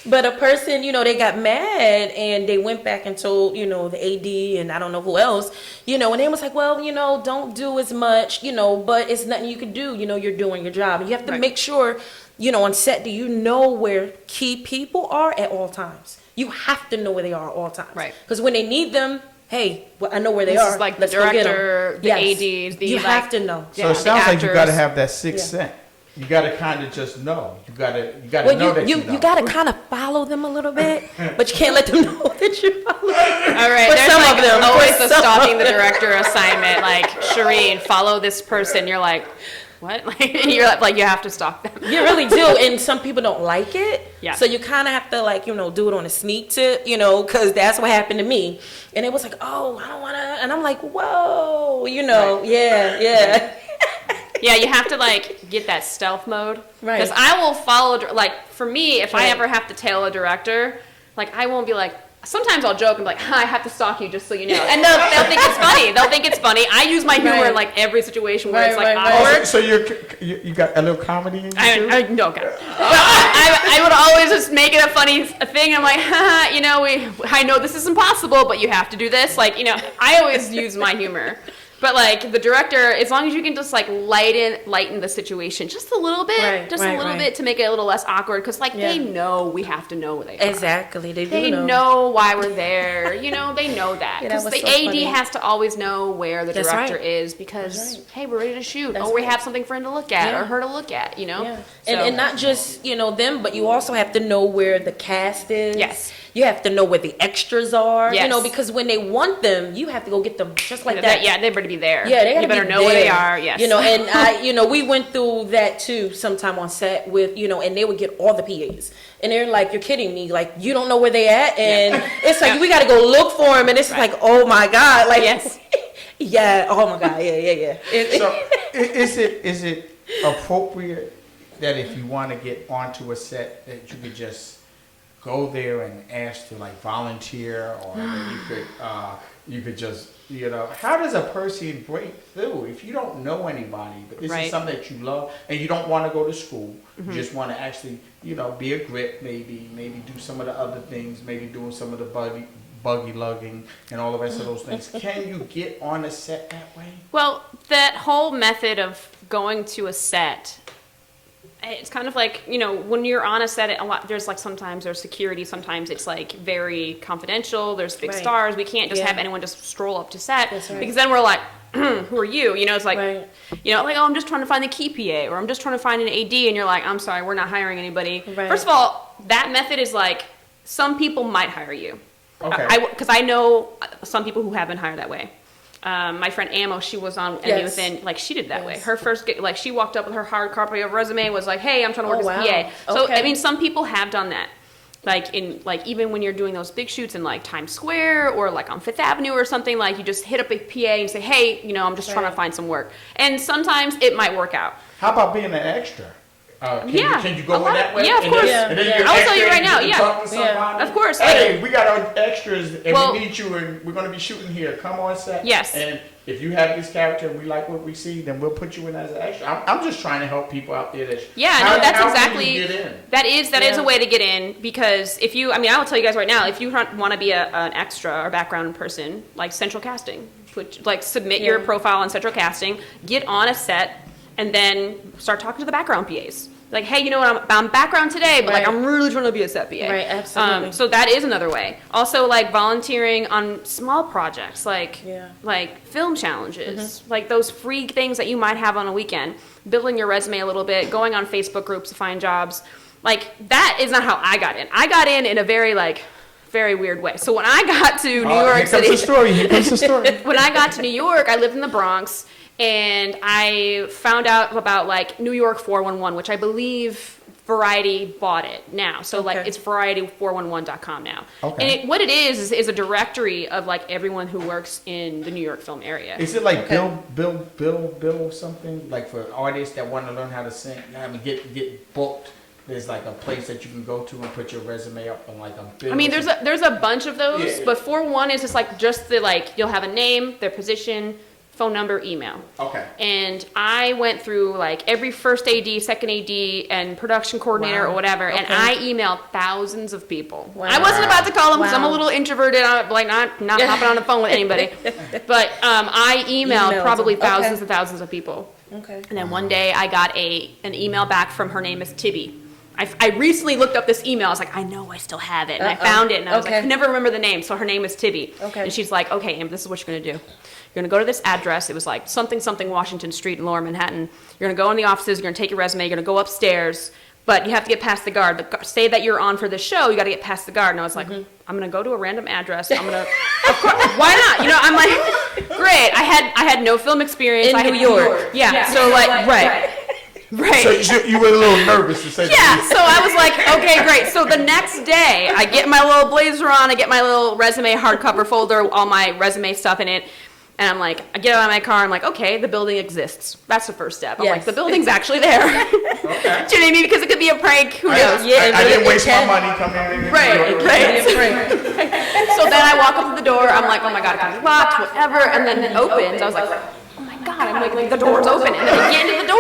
But a person, you know, they got mad and they went back and told, you know, the AD and I don't know who else, you know, and they was like, well, you know, don't do as much, you know, but it's nothing you can do. You know, you're doing your job. And you have to make sure, you know, on set, do you know where key people are at all times? You have to know where they are at all times. Right. Because when they need them, hey, well, I know where they are. This is like the director, the ADs, you have to know. So it sounds like you got to have that sixth sense. You got to kind of just know. You got to know that you know. You got to kind of follow them a little bit, but you can't let them know that you follow them. All right, but there's like always the stalking the director assignment, like, Shareen, follow this person. You're like, what? Like, you're like you have to stalk them. You really do, and some people don't like it. Yeah. So you kind of have to, like, you know, do it on a sneak tip, you know, because that's what happened to me. And it was like, oh, I don't want to, and I'm like, whoa, you know, yeah. Yeah, you have to, like, get that stealth mode. Right. Because I will follow, like, for me, if I ever have to tail a director, like, I won't be like, sometimes I'll joke and be like, I have to stalk you just so you know. And they'll think it's funny. They'll think it's funny. I use my humor in, like, every situation where it's, like, awkward. So you got a little comedy in you, too? No, God. I would always just make it a funny thing. I'm like, you know, I know this is impossible, but you have to do this. Like, you know, I always use my humor. But, like, the director, as long as you can just, like, lighten the situation just a little bit, a little bit to make it a little less awkward. Because, like, they know we have to know where they are. Exactly. They know why we're there. You know, they know that. Because the AD has to always know where the director is because, hey, we're ready to shoot. Or we have something for him to look at or her to look at, you know? Yeah. So. And not just, you know, them, but you also have to know where the cast is. Yes. You have to know where the extras are, you know, because when they want them, you have to go get them just like that. Yeah, they better be there. Yeah, you better know where they are. Yes, you know, and you know, we went through that too sometime on set with, you know, and they would get all the PAs, and they're like, "You're kidding me! Like, you don't know where they at?" And it's like we got to go look for them, and it's like, "Oh my God!" Like, oh my God, yeah. So, is it appropriate that if you want to get onto a set, that you could just go there and ask to like volunteer, or that you could just, you know, how does a person break through if you don't know anybody, but this is something that you love and you don't want to go to school, you just want to actually, you know, be a grip, maybe do some of the other things, maybe doing some of the buggy lugging and all the rest of those things. Can you get on a set that way? Well, that whole method of going to a set, it's kind of like, you know, when you're on a set, there's like sometimes there's security, sometimes it's like very confidential, there's big stars. We can't just have anyone just stroll up to set, because then we're like, who are you? You know, it's like, you know, like, oh, I'm just trying to find the key PA, or I'm just trying to find an AD, and you're like, I'm sorry, we're not hiring anybody. First of all, that method is like, some people might hire you. Okay. Because I know some people who have been hired that way. My friend Ammo, she was on Emmy Within, like, she did that way. Her first, like, she walked up with her hard copy of resume, was like, hey, I'm trying to work as PA. So, I mean, some people have done that. Like, even when you're doing those big shoots in, like, Times Square or, like, on Fifth Avenue or something, like, you just hit up a PA and say, hey, you know, I'm just trying to find some work. And sometimes it might work out. How about being an extra? Can you go in that way? Yeah, of course. And then I'll tell you right now, of course. Hey, we got our extras and we need you, and we're going to be shooting here. Come on set. Yes. And if you have this character and we like what we see, then we'll put you in as an extra. I'm just trying to help people out there. That is a way to get in, because if you, I mean, I will tell you guys right now, if you want to be an extra or background person, like Central Casting, submit your profile on Central Casting, get on a set, and then start talking to the background PAs. Like, hey, you know what, I'm background today, but like, I'm really trying to be a set PA. Right, absolutely. So that is another way. Also, like, volunteering on small projects, like film challenges, like those free things that you might have on a weekend, building your resume a little bit, going on Facebook groups to find jobs. Like, that is not how I got in. I got in a very weird way. So when I got to New York City, here comes the story. When I got to New York, I lived in the Bronx, and I found out about, like, New York 411, which I believe Variety bought it now. So, like, it's variety411.com now. Okay. And what it is a directory of, like, everyone who works in the New York film area. Is it like Bill something? Like, for artists that want to learn how to sing, I mean, get booked? There's like a place that you can go to and put your resume up on, like, a bill. I mean, there's a bunch of those, but 411 is just the, like, you'll have a name, their position, phone number, email. Okay. And I went through, like, every first AD, second AD, and production coordinator or whatever, and I emailed thousands of people. Wow. I wasn't about to call them because I'm a little introverted. I'm like not hopping on the phone with anybody. But I emailed probably thousands and thousands of people. Okay. And then one day I got an email back from, her name is Tibby. I recently looked up this email. I was like, I know I still have it. And I found it, and I was like, I never remember the name. So her name is Tibby. Okay. And she's like, okay, Amber, this is what you're going to do. You're going to go to this address. It was like something Washington Street in Lower Manhattan. You're going to go in the offices. You're going to take your resume. You're going to go upstairs. But you have to get past the guard. Say that you're on for the show. You got to get past the guard. And I was like, I'm going to go to a random address. I'm going to, of course, why not? You know, I'm like, great. I had no film experience. In New York. Yeah. So, like, right. So you were a little nervous to say that. So I was like, okay, great. So the next day, I get my little blazer on, I get my little resume hardcover folder, all my resume stuff in it, and I'm like, I get out of my car, I'm like, okay, the building exists. That's the first step. I'm like, the building's actually there. Okay. Do you know what I mean? Because it could be a prank. Who knows? I didn't waste my money coming in. Right. So then I walk up to the door, I'm like, oh my God, it's locked, whatever, and then it opens. I was like, God, I'm like, the door's open. And then we get into the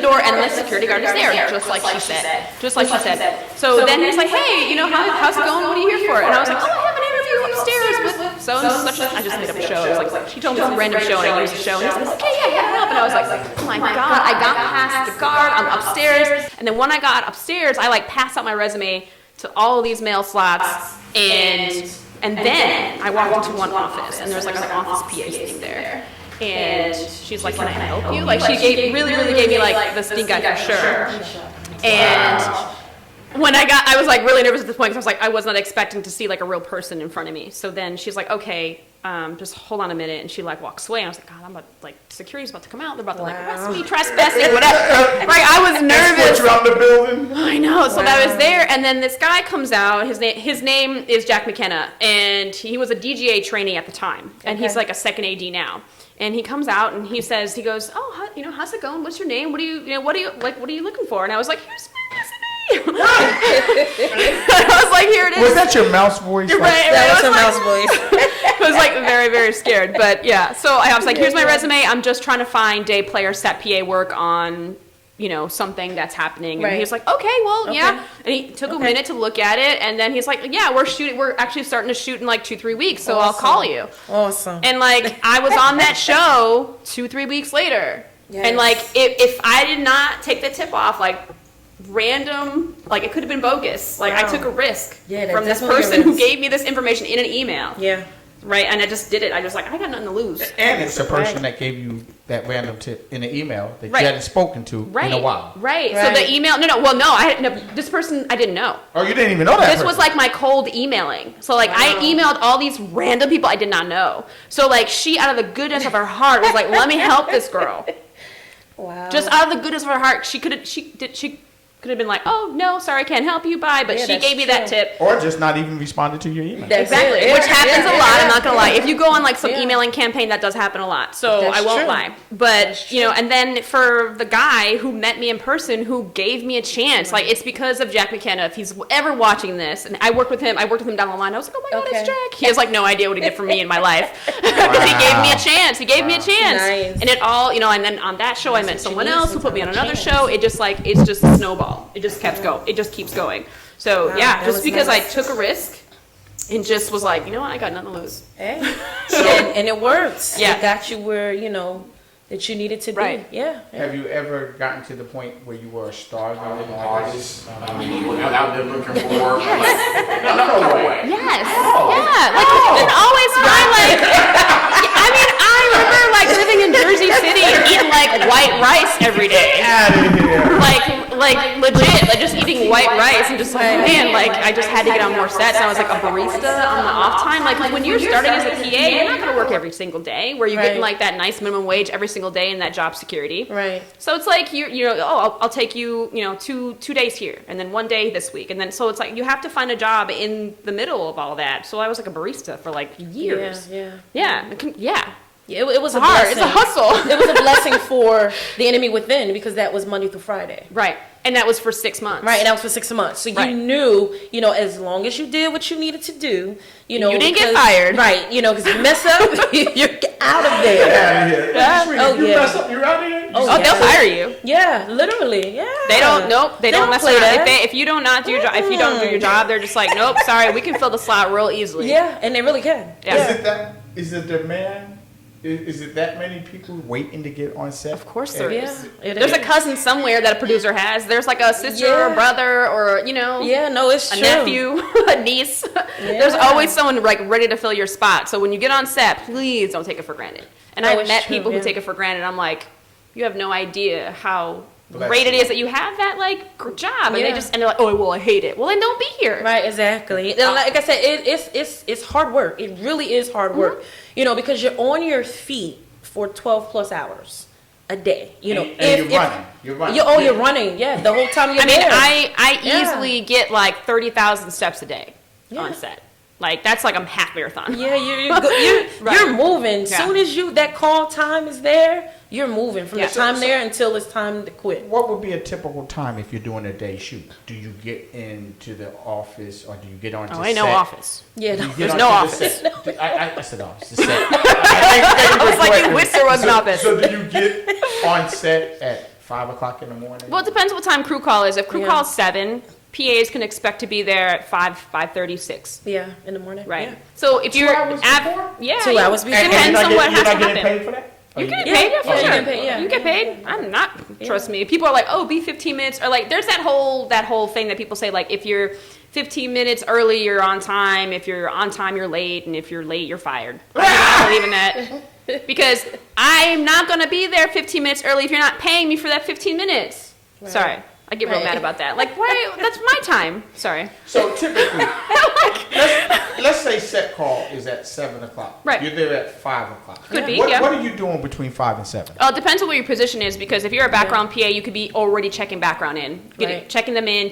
door, and the security guard is there, just like she said. So then he's like, hey, you know, how's it going? What are you here for? And I was like, oh, I have an interview upstairs with so-and-such. I just made up a show. I was like, she told me some random show, and I used the show. And he's like, okay, yeah, up. And I was like, oh my God, I got past the guard, I'm upstairs. And then when I got upstairs, I, like, passed out my resume to all of these mail slots, and then I walked into one office, and there was, like, an office PA sitting there. And she's like, can I help you? Like, she really gave me, like, the stink eye for sure. And when I was, like, really nervous at this point, because I was like, I was not expecting to see, like, a real person in front of me. So then she's like, okay, just hold on a minute. And she, like, walks away. And I was like, God, I'm about, like, security's about to come out. They're about to, like, arrest me, trespassing, whatever. Like, I was nervous. Around the building. I know. So I was there. And then this guy comes out. His name is Jack McKenna. And he was a DGA trainee at the time. And he's, like, a second AD now. And he comes out and he goes, oh, how's it going? What's your name? What are you looking for? And I was like, here's my resume. I was like, here it is. Was that your mouse voice? Right, that was her mouse voice. I was like very, very scared. But yeah, so I was like, here's my resume. I'm just trying to find day player set PA work on, something that's happening. And he was like, okay, well, yeah. And he took a minute to look at it. And then he's like, yeah, we're actually starting to shoot in like 2-3 weeks. So I'll call you. Awesome. And like, I was on that show 2-3 weeks later. Yes. And like, if I did not take the tip off, like, random, like it could have been bogus. Like I took a risk from this person who gave me this information in an email. Yeah. Right, and I just did it. I just like, I got nothing to lose. And it's the person that gave you that random tip in an email that you hadn't spoken to in a while. Right. So the email, this person I didn't know. Oh, you didn't even know that. This was like my cold emailing. So like I emailed all these random people I did not know. So like she, out of the goodness of her heart, was like, let me help this girl. Wow. Just out of the goodness of her heart, she could have been like, oh, no, sorry, I can't help you, bye. But she gave me that tip. Or just not even responded to your email. Exactly, which happens a lot. I'm not going to lie. If you go on like some emailing campaign, that does happen a lot. So I won't lie. But, and then for the guy who met me in person who gave me a chance, like it's because of Jack McKenna. If he's ever watching this, and I worked with him down the line. I was like, oh my God, it's Jack. He has like no idea what he did for me in my life. Because he gave me a chance. Nice. And it all, and then on that show, I met someone else who put me on another show. It just like, it's just a snowball. It just kept going. It just keeps going. So just because I took a risk and just was like, I got nothing to lose. Hey. and it works. Yeah. It got you where, that you needed to be. Right. Yeah. Have you ever gotten to the point where you were starving artist? I mean, you went out there looking for work. Yes. No way. Yes. Oh. Yeah. Like, and always I remember like living in Jersey City and eating like white rice every day. Out of here. Like legit, like just eating white rice and just like, man, like I just had to get on more sets. And I was like a barista on the off time. Like when you're starting as a PA, you're not going to work every single day where you're getting like that nice minimum wage every single day and that job security. Right. So it's like I'll take you, 2 days here and then 1 day this week. And then so it's like you have to find a job in the middle of all that. So I was like a barista for like years. Yeah. It was hard. It's a hustle. It was a blessing for the enemy within because that was Monday through Friday. Right. And that was for 6 months. Right. And that was for 6 months. So you knew, as long as you did what you needed to do, you didn't get fired. Right. Because you mess up, you're out of there. You mess up, you're out of here. They'll fire you. Yeah, literally. Yeah. They don't mess around. If you do not do your job, if you don't do your job, they're just like, nope, sorry, we can fill the slot real easily. Yeah, and they really can. Yeah. Is it demand? Is it that many people waiting to get on set? Of course there is. Yeah, there's a cousin somewhere that a producer has. There's like a sister or a brother or, Yeah, no, it's a nephew, a niece. Yeah. There's always someone like ready to fill your spot. So when you get on set, please don't take it for granted. And I've met people who take it for granted. I'm like, you have no idea how great it is that you have that like job, and they're like, oh well, I hate it. Well, then don't be here. Right, exactly. Like I said, it's hard work. It really is hard work. Because you're on your feet for 12 plus hours a day. You're running. You're running. Yeah, the whole time you're there. I easily get like 30,000 steps a day on set. Like that's like a half marathon. Yeah, you're moving. Soon as that call time is there, you're moving from the time there until it's time to quit. What would be a typical time if you're doing a day shoot? Do you get into the office or do you get onto set? I know office. Yeah, there's no office. I said office. The set. I was like, you wish there was an office. So do you get on set at 5 o'clock in the morning? Well, it depends what time crew call is. If crew call is 7, PAs can expect to be there at 5:36. Yeah, in the morning. Right. Yeah. So if 2 you're 2 hours before. Depends on what has to happen. You're not getting paid for that? You get paid, for sure. You get paid. I'm not. Trust me. People are like, oh, be 15 minutes, or like, there's that whole thing that people say, like, if you're 15 minutes early, you're on time. If you're on time, you're late, and if you're late, you're fired. I don't believe in that because I'm not going to be there 15 minutes early if you're not paying me for that 15 minutes. Right. Sorry. I get real mad about that. Like, why? That's my time. Sorry. So typically, let's say set call is at 7 o'clock. Right. You're there at 5 o'clock. Could be, What yeah. are you doing between 5 and 7? It depends on what your position is, because if you're a background PA, you could be already checking background in, checking them in,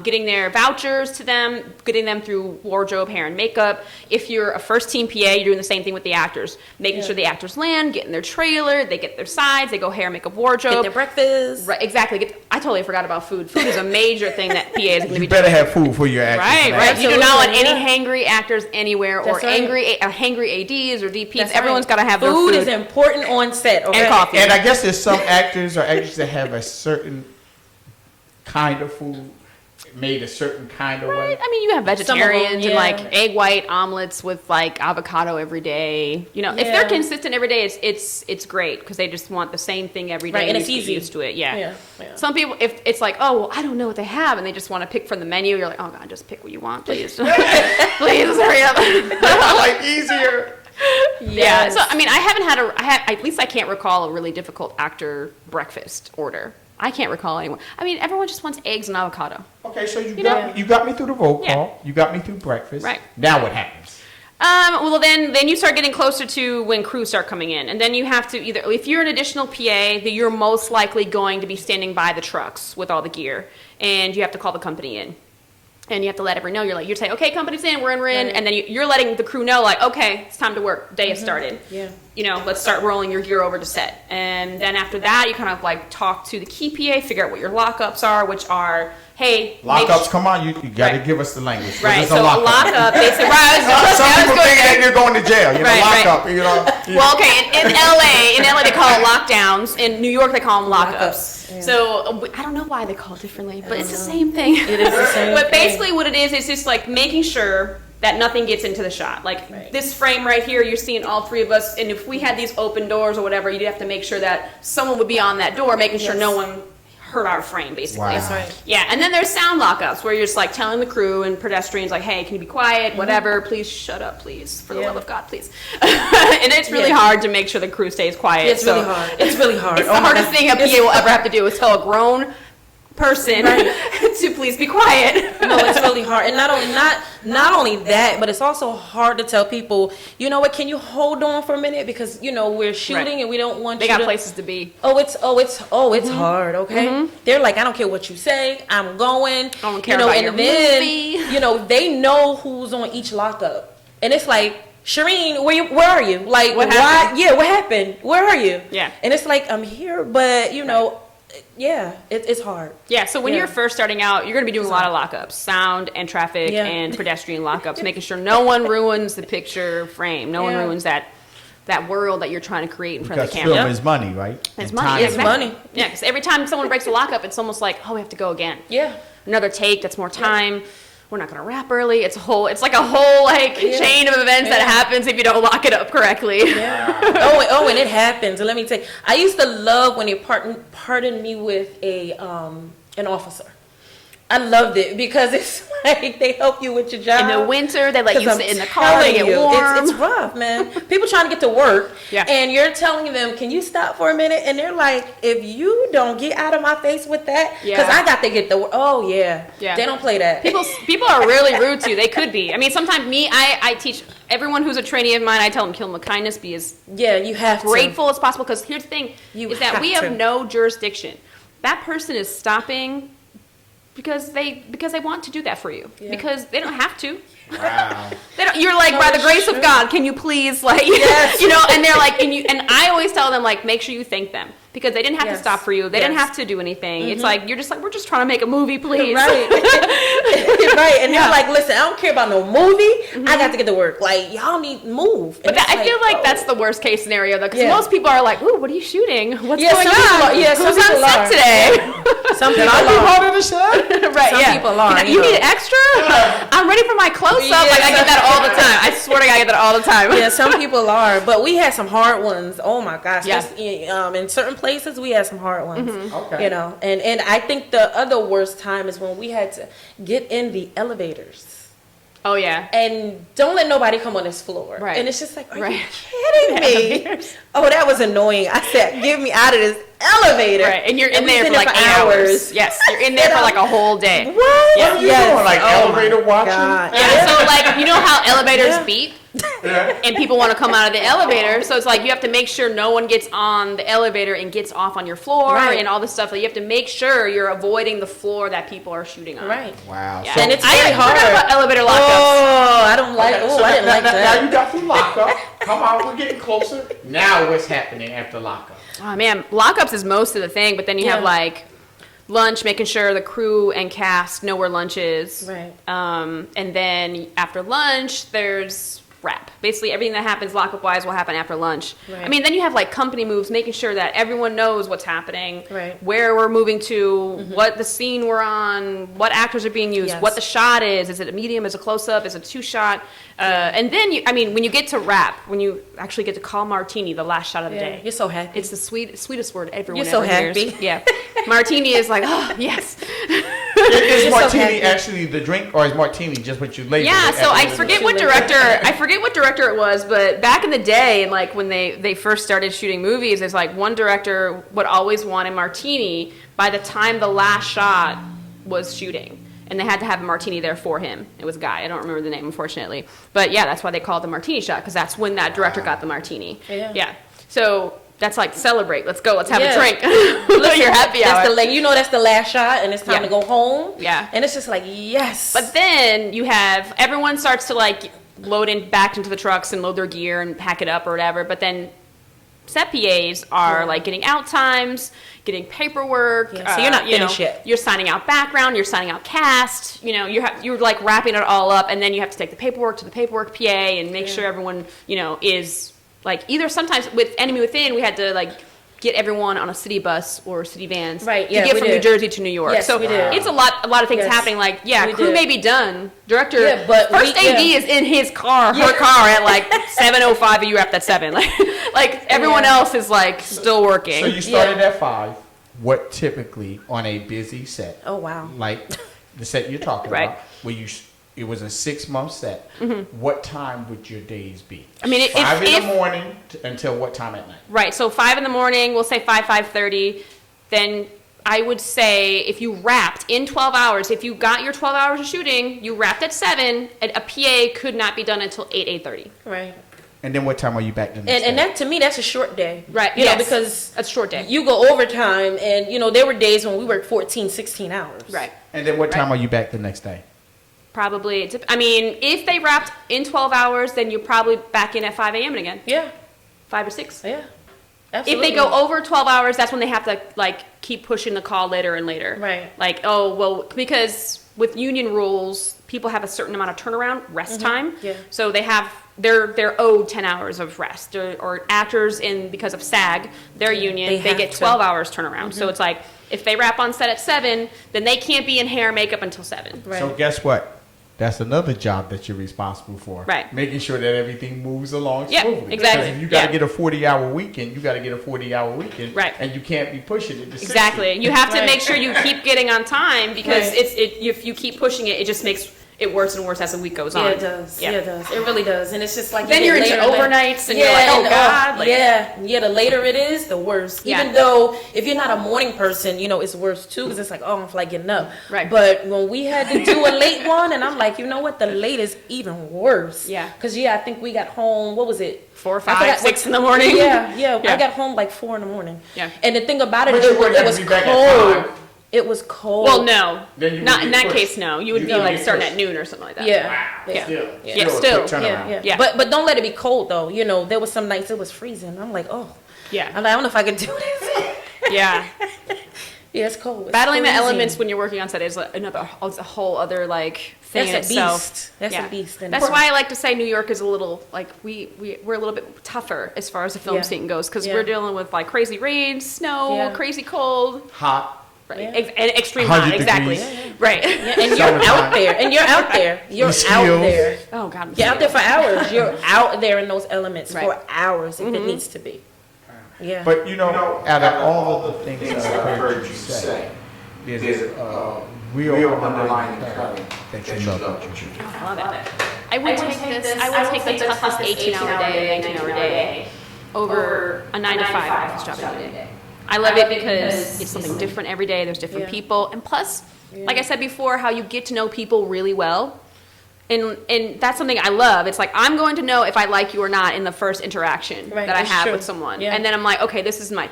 getting their vouchers to them, getting them through wardrobe, hair, and makeup. If you're a first team PA, you're doing the same thing with the actors, making sure the actors land, getting their trailer, they get their sides, they go hair, makeup, wardrobe. Get their breakfast. Right, exactly. I totally forgot about food. Food is a major thing that PA is going to be You better doing. have food for your actors. Right. You do Absolutely, not want any yeah. hangry actors anywhere, That's or right. hangry ADs or DPs. That's Everyone's right. got to have their Food food is important on set. Okay? and coffee. And I guess there's some actors or actresses that have a certain kind of food made a certain kind of way. I mean, you have vegetarians yeah. and like egg white omelets with like avocado every day. You know, if they're Yeah. consistent every day, it's great because they just want the same thing every day. Right, and you it's get easy. used to it. Yeah. Yeah. Some people, if it's like, oh, well, I don't know what they have, and they just want to pick from the menu, you're like, oh god, just pick what you want, please, please hurry up. I like easier. Yeah. So I mean, at least I can't recall a really difficult actor breakfast order. I can't recall anyone. I mean, everyone just wants eggs and avocado. Okay, so you know? got me through the roll Yeah. call. You got me through breakfast. Right. Now what happens? Well, then you start getting closer to when crews start coming in, and then you have to either, if you're an additional PA, that you're most likely going to be standing by the trucks with all the gear, and you have to call the company in. And you have to let everyone know. You're saying, okay, company's in, we're in, Right. and then you're letting the crew know, like, okay, it's time to work. Day has started. Yeah. You know, let's start rolling your gear over to set. And then after that, you kind of like talk to the key PA, figure out what your lockups are, which are, hey, Lockups, come on, you got to Right. give us the language. What Right. is a So lockup? lockup, basically, right, Some I was people going think there. that you're going to jail. You know, Right, lockup. You know. Well, okay, in LA they call it lockdowns. In New York, they call them lockups. Lockups, yeah. So I don't know why they call it differently, but it's the same thing. It is the same But thing. basically, what it is just like making sure that nothing gets into the shot. Like Right. this frame right here, you're seeing all three of us, and if we had these open doors or whatever, you'd have to make sure that someone would be on that door, making sure Yes. no one hurt our frame, basically. Wow. That's right. Yeah, and then there's sound lockups where you're just like telling the crew and pedestrians like, hey, can you be quiet, whatever, please shut up, please, for the Yeah. love of God, please. And it's really Yeah. hard to make sure the crew stays quiet. It's so really hard. It's really hard. It's Oh the my hardest God. thing a PA will ever have to do is tell a grown person Right. to please be quiet. No, it's really hard, and not only that, but it's also hard to tell people, you know what? Can you hold on for a minute because we're shooting Right. and we don't want They you got to. places to be. It's hard. Okay, they're like, I don't care what you say, I'm going. I don't care about and your then movie. they know who's on each lockup, and it's like, Shareen, where are you? Like, What why? happened? Yeah, what happened? Where are you? Yeah. and it's like, I'm here, but yeah, it's hard. Yeah, so when Yeah. you're first starting out, you're going to be doing a lot of lockups, sound and traffic Yeah. and pedestrian lockups, making sure no one ruins the picture frame, no one Yeah. ruins that world that you're trying to create in front of Because the camera. film is money, right? It's And money. time Yeah, is It's exactly. money. Yeah, because every time someone breaks a lockup, it's almost like, oh, we have to go again. Yeah. Another take, that's more time. We're not going to wrap early. It's like a whole chain of events that happens if you don't lock it up correctly. Yeah. And it happens. And let me tell you, I used to love when they pardoned me with an officer. I loved it because it's like they help you with your job. In the winter, they let you 'Cause sit I'm in the car to telling get you, warm. It's rough, man. People trying to get to work, Yeah. and you're telling them, "Can you stop for a minute?" And they're like, "If you don't get out of my face with that, because Yeah. I got to get the work." Oh yeah, Yeah. They don't play that. People are really rude to you. They could be. I mean, sometimes I teach everyone who's a trainee of mine, I tell them kill them with kindness, be as Yeah, you have grateful as possible. Because here's the thing, You is that we have have to. no jurisdiction. That person is stopping because they want to do that for you. Yeah. Because they don't have to. Wow. They don't, you're like, No, by the it's grace true. of God, can you please, like, Yes. and they're like, and I always tell them, like, make sure you thank them. Because they didn't have to Yes. stop for you. They didn't Yes. have to do anything. It's like, you're just like, we're just trying to make a movie, please. Right. Right. And Yeah. they're like, listen, I don't care about no movie. I got to get to work. Like, y'all need move. And But that, it's I feel like oh. that's the worst case scenario, though, because Yeah. most people are like, ooh, what are you shooting? What's Yeah, going some people on? are- yeah, some Who's on people set are. today? Some people Can I be are. part of the set? Right, Some yeah. people are, You you need know. extra? I'm ready for my close-up. Yeah. Like, I get that all the time. I swear to God, I get that all the time. Yeah, some people are, but we had some hard ones. Oh my gosh! Yeah. Just, in certain places, we had some hard ones. Okay. And I think the other worst time is when we had to get in the elevators. Oh, yeah. And don't let nobody come on this floor. Right. And it's just like, are Right. you kidding me? Elevators. Oh, that was annoying. I said, get me out of this elevator. Right, and you're in we there sit for like 8 hours. Yes, you're in there for like a whole day. What? What are you doing? Like Oh elevator my watching? God. Yeah, so like, you know how elevators Yeah. beep? Yeah. And people want to come out of the elevator, so it's like you have to make sure no one gets on the elevator and gets off on your floor Right. and all this stuff. Like you have to make sure you're avoiding the floor that people are shooting on. Right. Wow. Yeah. So, And it's I very hard. forgot about elevator lockups. Oh, I don't like. Oh, I didn't like Now that. you got through lockup. Come on, we're getting closer. Now what's happening after lockup? Oh man, lockups is most of the thing, but then you have Yeah. like lunch, making sure the crew and cast know where lunch is. Right. And then after lunch, there's wrap. Basically, everything that happens lockup wise will happen after lunch. Right. I mean, then you have like company moves, making sure that everyone knows what's happening, Right. where we're moving to, what the scene we're on, what actors are being used, Yes. what the shot is. Is it a medium? Is it a close up? Is it a 2-shot? And then when you get to wrap, when you actually get to call martini the last shot of the Yeah, day, you're so happy. it's the sweetest word everyone You're so ever hears. happy. Yeah, martini is like, oh yes. Is You're so martini happy. actually the drink, or is martini just what you label? Yeah, it so at I the end of the forget day? what director it was, but back in the day, and like when they first started shooting movies, there's like one director would always want a martini by the time the last shot was shooting. And they had to have a martini there for him. It was a guy. I don't remember the name, unfortunately. But yeah, that's why they call it the martini shot, because that's when that director got the martini. Yeah. So that's like, celebrate. Let's go. Let's have Yeah. a drink. You're happy hour. That's that's the last shot, and it's time Yeah. to go home. Yeah. And it's just like, yes. But then you have everyone starts to like load in back into the trucks and load their gear and pack it up or whatever. But then set PAs are like getting out times, getting paperwork. Yeah, so you're not finished yet. You're signing out background. You're signing out cast. You know, you're like wrapping it all up, and then you have to take the paperwork to the paperwork PA and make sure everyone is like either sometimes with Enemy Within we had to like get everyone on a city bus or city vans Right, to yeah, get we from did. New Jersey to New York. Yes, so we did. it's a lot of things Yes. happening. Like, We crew did. may be done. Director, Yeah, but first we- AD yeah. is in his car, her car at like 7:05, and you wrapped at 7. Like everyone Yeah. else is like still working. So you started at 5. What typically on a busy set? Oh, wow. Like the set you're talking Right. about, where it was a 6-month set. What time would your days be? I mean, if- 5 in if- the morning until what time at night? Right. So 5 in the morning, we'll say 5:30. Then I would say if you wrapped in 12 hours, if you got your 12 hours of shooting, you wrapped at 7, and a PA could not be done until 8:30. Right. And then what time are you back the next And day? that to me, that's a short day. Right. You know, Yes. because That's a short day. you go overtime, and there were days when we worked 14, 16 hours. Right. And then what time are you back the next day? Probably. I mean, if they wrapped in 12 hours, then you're probably back in at 5 a.m. again. Yeah. 5 or 6. Yeah. If Absolutely. they go over 12 hours, that's when they have to like keep pushing the call later and later. Right. Like, oh, well, because with union rules, people have a certain amount of turnaround rest time. Yeah. So they're owed 10 hours of rest. Or actors because of SAG, their union, They they have get to. 12 hours turnaround. So it's like if they wrap on set at 7, then they can't be in hair and makeup until 7. Right. So guess what? That's another job that you're responsible for. Right. Making sure that everything moves along Yeah, smoothly. exactly. Because if you got to Yeah. get a 40-hour weekend, you got to get a 40-hour weekend. Right. And you can't be pushing it to 60. Exactly. You have to Right. make sure you keep getting on time because Right. if you keep pushing it, it just makes it worse and worse as the week goes on. Yeah, it does. Yeah. it does. It really does. And it's just like Then you you're get into later and overnights and you're like, oh, God, like- yeah. The later it is, the worse. Yeah. Even though if you're not a morning person, it's worse too because it's like, oh, I don't feel like getting up. Right. But when we had to do a late one, and I'm like, you know what? The late is even worse. Yeah. Because I think we got home. What was it? 4 or I 5, forgot 6 what- in the morning. Yeah. Yeah. I got home like 4 in the morning. Yeah. And the thing about it, But you it wouldn't was have to be back at cold. 5. It was cold. Well, no. Then you Not would in be that pushed. case, no. You would You be would like be starting pushed. at noon or something like that. Yeah. Wow. Yeah. Still. Yeah, a quick still. turnaround. Yeah. Yeah. But don't let it be cold though. There was some nights it was freezing. I'm like, oh. Yeah. I'm like, I don't know if I can do this. Yeah. Yeah, it's cold. It's Battling the freezing. elements when you're working on set is it's a whole other like thing in That's a itself. beast. That's a beast. And That's why I like to say New York is a little like we're a little bit tougher as far as the film Yeah. scene goes because Yeah. we're dealing with like crazy rain, snow, Yeah. crazy cold, Hot. right? Yeah. And extreme 100 hot, exactly. degrees. Right. Yeah, and you're Summertime. out there. And you're out there. You're out Mosquitoes. there. Oh God. You're out there for hours. You're out there in those elements Right. for hours if it needs to be. Yeah. But out of all of the things that I've heard you say, there's a real underlying current that you love what you do. I love it. I would take this. I would take the toughest 18-hour day, 19-hour day over a 9 to 5 office job every day. I love it because it's something different every day. There's different people. And plus, like I said before, how you get to know people really well. And that's something I love. It's like, I'm going to know if I like you or not in the first interaction that I have with someone. Yeah. And then I'm like, okay, this is my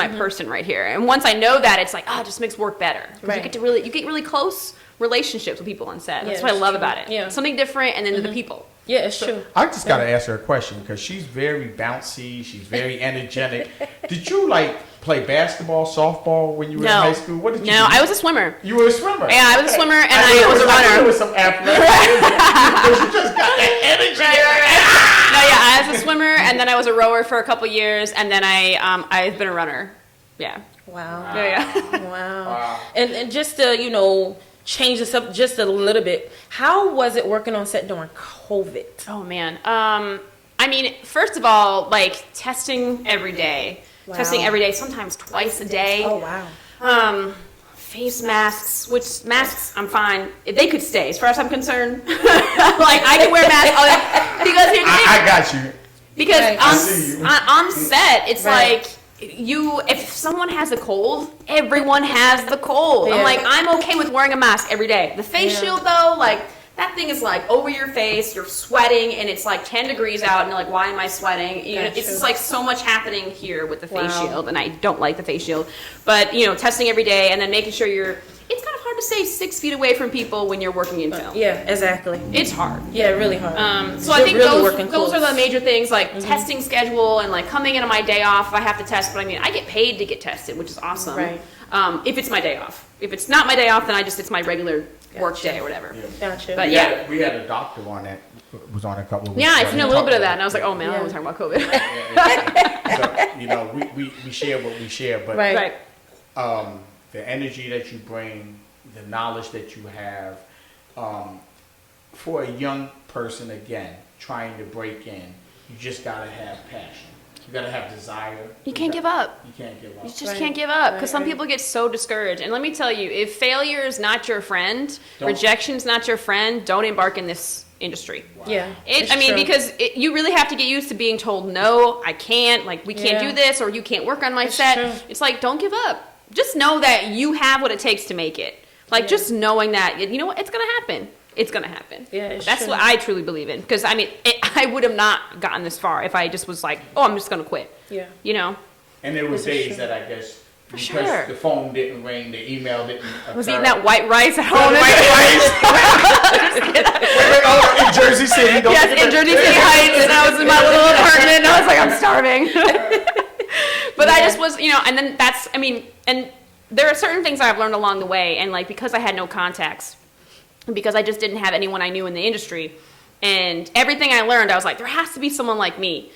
person right here. And once I know that, it's like, it just makes work better. Right. You get really close relationships with people on set. That's what I love about it. Yeah. Something different, and then the people. Yeah, it's true. I just got to ask her a question because she's very bouncy. She's very energetic. Did you play basketball, softball when you were in high school? What did you do? No, I was a swimmer. You were a swimmer? Yeah, I was a swimmer, and I was a runner. There was some athleticism. You just got that energy. No, I was a swimmer, and then I was a rower for a couple years, and then I've been a runner. Yeah. Wow. Yeah. Wow. And just to, change this up just a little bit. How was it working on set during COVID? Oh, man. I mean, first of all, testing every day. Wow. Testing every day, sometimes twice a day. Oh, wow. Face masks, which masks, I'm fine. They could stay, as far as I'm concerned. I can wear masks. Because here's the thing. I got you. Because on set, it's if someone has a cold, everyone has the cold. Yeah. I'm okay with wearing a mask every day. The face shield, though, that thing is over your face, you're sweating, and it's 10 degrees out, and you're why am I sweating? It's just so much happening here with the face shield, and I don't like the face shield. But, testing every day, and then making sure it's kind of hard to stay 6 feet away from people when you're working in film. Yeah, exactly. It's hard. Yeah, really hard. So I think those are the major things, testing schedule and coming in on my day off if I have to test. But I get paid to get tested, which is awesome. Right. If it's my day off. If it's not my day off, then it's my regular work day or whatever. Yeah. Gotcha. But we had a doctor on that was on a couple of weeks. Yeah, I've seen a little bit of that, and I was like, oh man, I was talking about COVID. So we share what we share, but right. The energy that you bring, the knowledge that you have, for a young person again trying to break in, you just gotta have passion. You gotta have desire. You can't give up. You can't give up. You just can't give up because some people get so discouraged. And let me tell you, if failure is not your friend, rejection is not your friend, don't embark in this industry. Wow. Yeah. Because you really have to get used to being told, no, I can't, we can't do this, or you can't work on my set. True. It's don't give up. Just know that you have what it takes to make it. Just knowing that, you know what, it's going to happen. It's going to happen. Yeah, That's what I truly believe in. Because, I would have not gotten this far if I just was I'm just going to quit. Yeah. And there was days that I guess, because the phone didn't ring, the email didn't occur. I was eating that white rice at home. In Jersey City. Yes, in Jersey City Heights. And I was in my little apartment. And I was I'm starving. But I just was, and then and there are certain things I've learned along the way. And, because I had no contacts, because I just didn't have anyone I knew in the industry. And everything I learned, I was there has to be someone like me,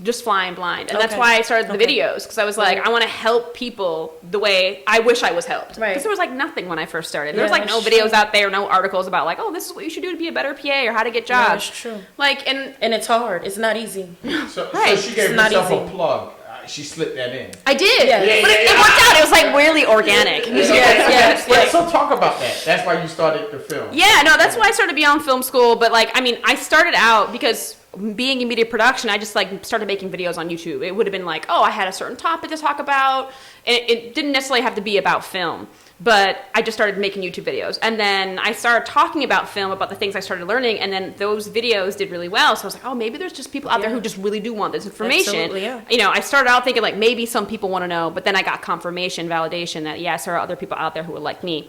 just flying blind. And that's why I started the videos, because I was I want to help people the way I wish I was helped. Right. Because there was like nothing when I first started. There was like no videos out there, no articles about like, oh, this is what you should do to be a better PA or how to get jobs. Yeah, that's true. Like, and it's hard. It's not easy. So she gave herself a plug. She slipped that in. I did. Yeah. But it worked out. It was like really organic. Yes. So talk about that. That's why you started the film. Yeah, no, that's why I started Beyond Film School. But like, I mean, I started out because being in media production, I just like started making videos on YouTube. It would have been like, oh, I had a certain topic to talk about. It didn't necessarily have to be about film. But I just started making YouTube videos. And then I started talking about film, about the things I started learning, and then those videos did really well. So I was like, oh, maybe there's just people out there who just really do want this information. Absolutely, yeah. You know, I started out thinking like maybe some people want to know, but then I got confirmation, validation that yes, there are other people out there who are like me.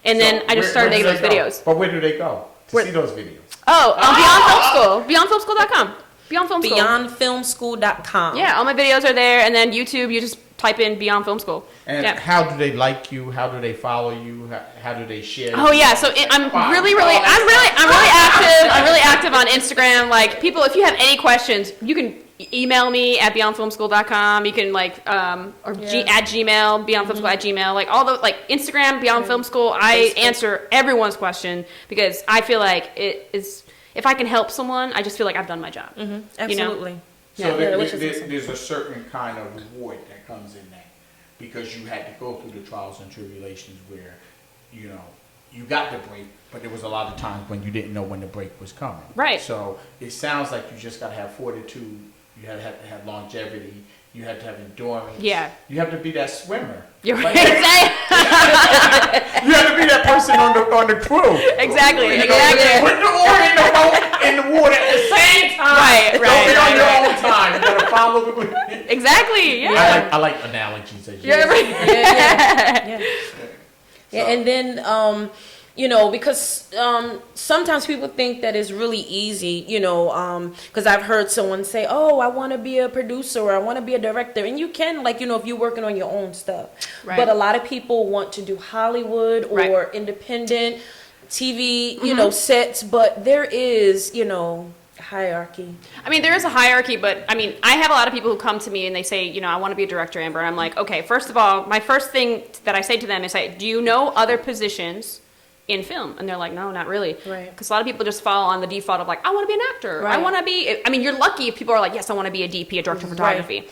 And then I just started making those videos. But where do they go to see those videos? Oh, on Beyond Film School. BeyondFilmSchool.com. Beyond Film School. BeyondFilmSchool.com. Yeah, all my videos are there, and then YouTube, you just type in Beyond Film School. And how do they like you? How do they follow you? How do they share? Oh yeah, so I'm really active. I'm really active on Instagram. Like people, if you have any questions, you can email me at beyondfilmschool.com. You can like at Gmail, beyondfilmschool@gmail. Like all the like Instagram, Beyond Film School. I answer everyone's question because I feel like it is. If I can help someone, I just feel like I've done my job. Mm-hmm. Absolutely. You know? So there's a certain kind of reward that comes in that because you had to go through the trials and tribulations where, you know, you got the break, but there was a lot of times when you didn't know when the break was coming. Right. So it sounds like you just got to have fortitude. You had to have longevity, You have to have endurance. Yeah. You have to be that swimmer. You're Like, right. you have to be that person on the crew. Exactly. You know, with the oar in the boat in the water at the same time. Right, Don't be on your right. own time. You gotta follow the. Exactly. Yeah. I like analogies. As you You're right. Yeah, and then you know, because sometimes people think that it's really easy, you know, because I've heard someone say, oh, I want to be a producer or I want to be a director. And you can, like, you know, if you're working on your own stuff. Right. But a lot of people want to do Hollywood or independent TV, you know, sets. But there is, you know, hierarchy. I mean, there is a hierarchy, but I mean, I have a lot of people who come to me and they say, you know, I want to be a director, Amber. And I'm like, okay, first of all, my first thing that I say to them is, do you know other positions in film? And they're like, no, not really. Right. Because a lot of people just fall on the default of like, I want to be an actor. Right. I want to be, I mean, you're lucky if people are like, yes, I want to be a DP, a director of photography.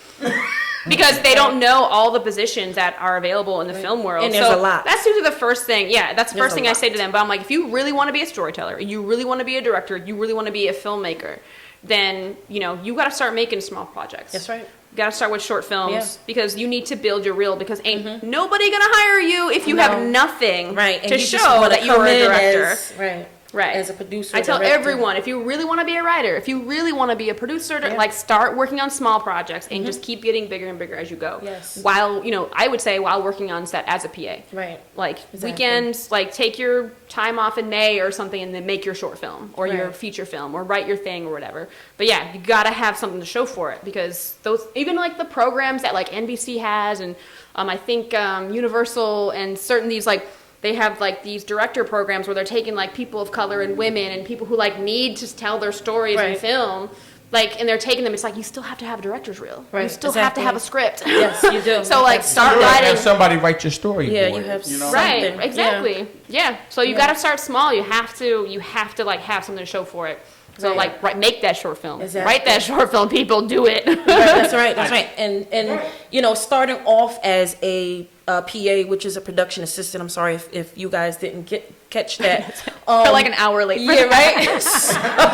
Because they don't know all the positions that are available in the film world. And there's a lot. That's usually the first thing. Yeah, that's the There's first a thing I lot. say to them. But I'm like, if you really want to be a storyteller, you really want to be a director, you really want to be a filmmaker, then, you know, you got to start making small projects. That's right. You got to start with short films Yeah. because you need to build your reel because ain't nobody going to hire you if you have nothing Right. And to you just show wanna that you come are a in director. Right. As a producer. I tell director. everyone, if you really want to be a writer, if you really want to be a producer, like start working on small projects and just keep getting bigger and bigger as you go. Yes. While, you know, I would say while working on set as a PA. Right. Like Exactly. weekends, like take your time off in May or something and then make your short film or your Right. feature film or write your thing or whatever. But yeah, you got to have something to show for it because those, even like the programs that like NBC has and I think Universal and certain these like, they have like these director programs where they're taking like people of color and women and people who like need to tell their stories in film, like, and they're taking them. It's like you still have to have a director's reel. Right, You still have to have a script. Yes, you do. So like start You writing. have somebody write your storyboard. Yeah, you have know? Right, something. exactly. Yeah. So you got to start small. You have to like have something to show for it. So Right. like make that short film. Exactly. Write that short film. People do it. That's right. That's right. And you know, starting off as a PA, which is a production assistant. I'm sorry if you guys didn't catch that. We're like an hour late. For Yeah, that.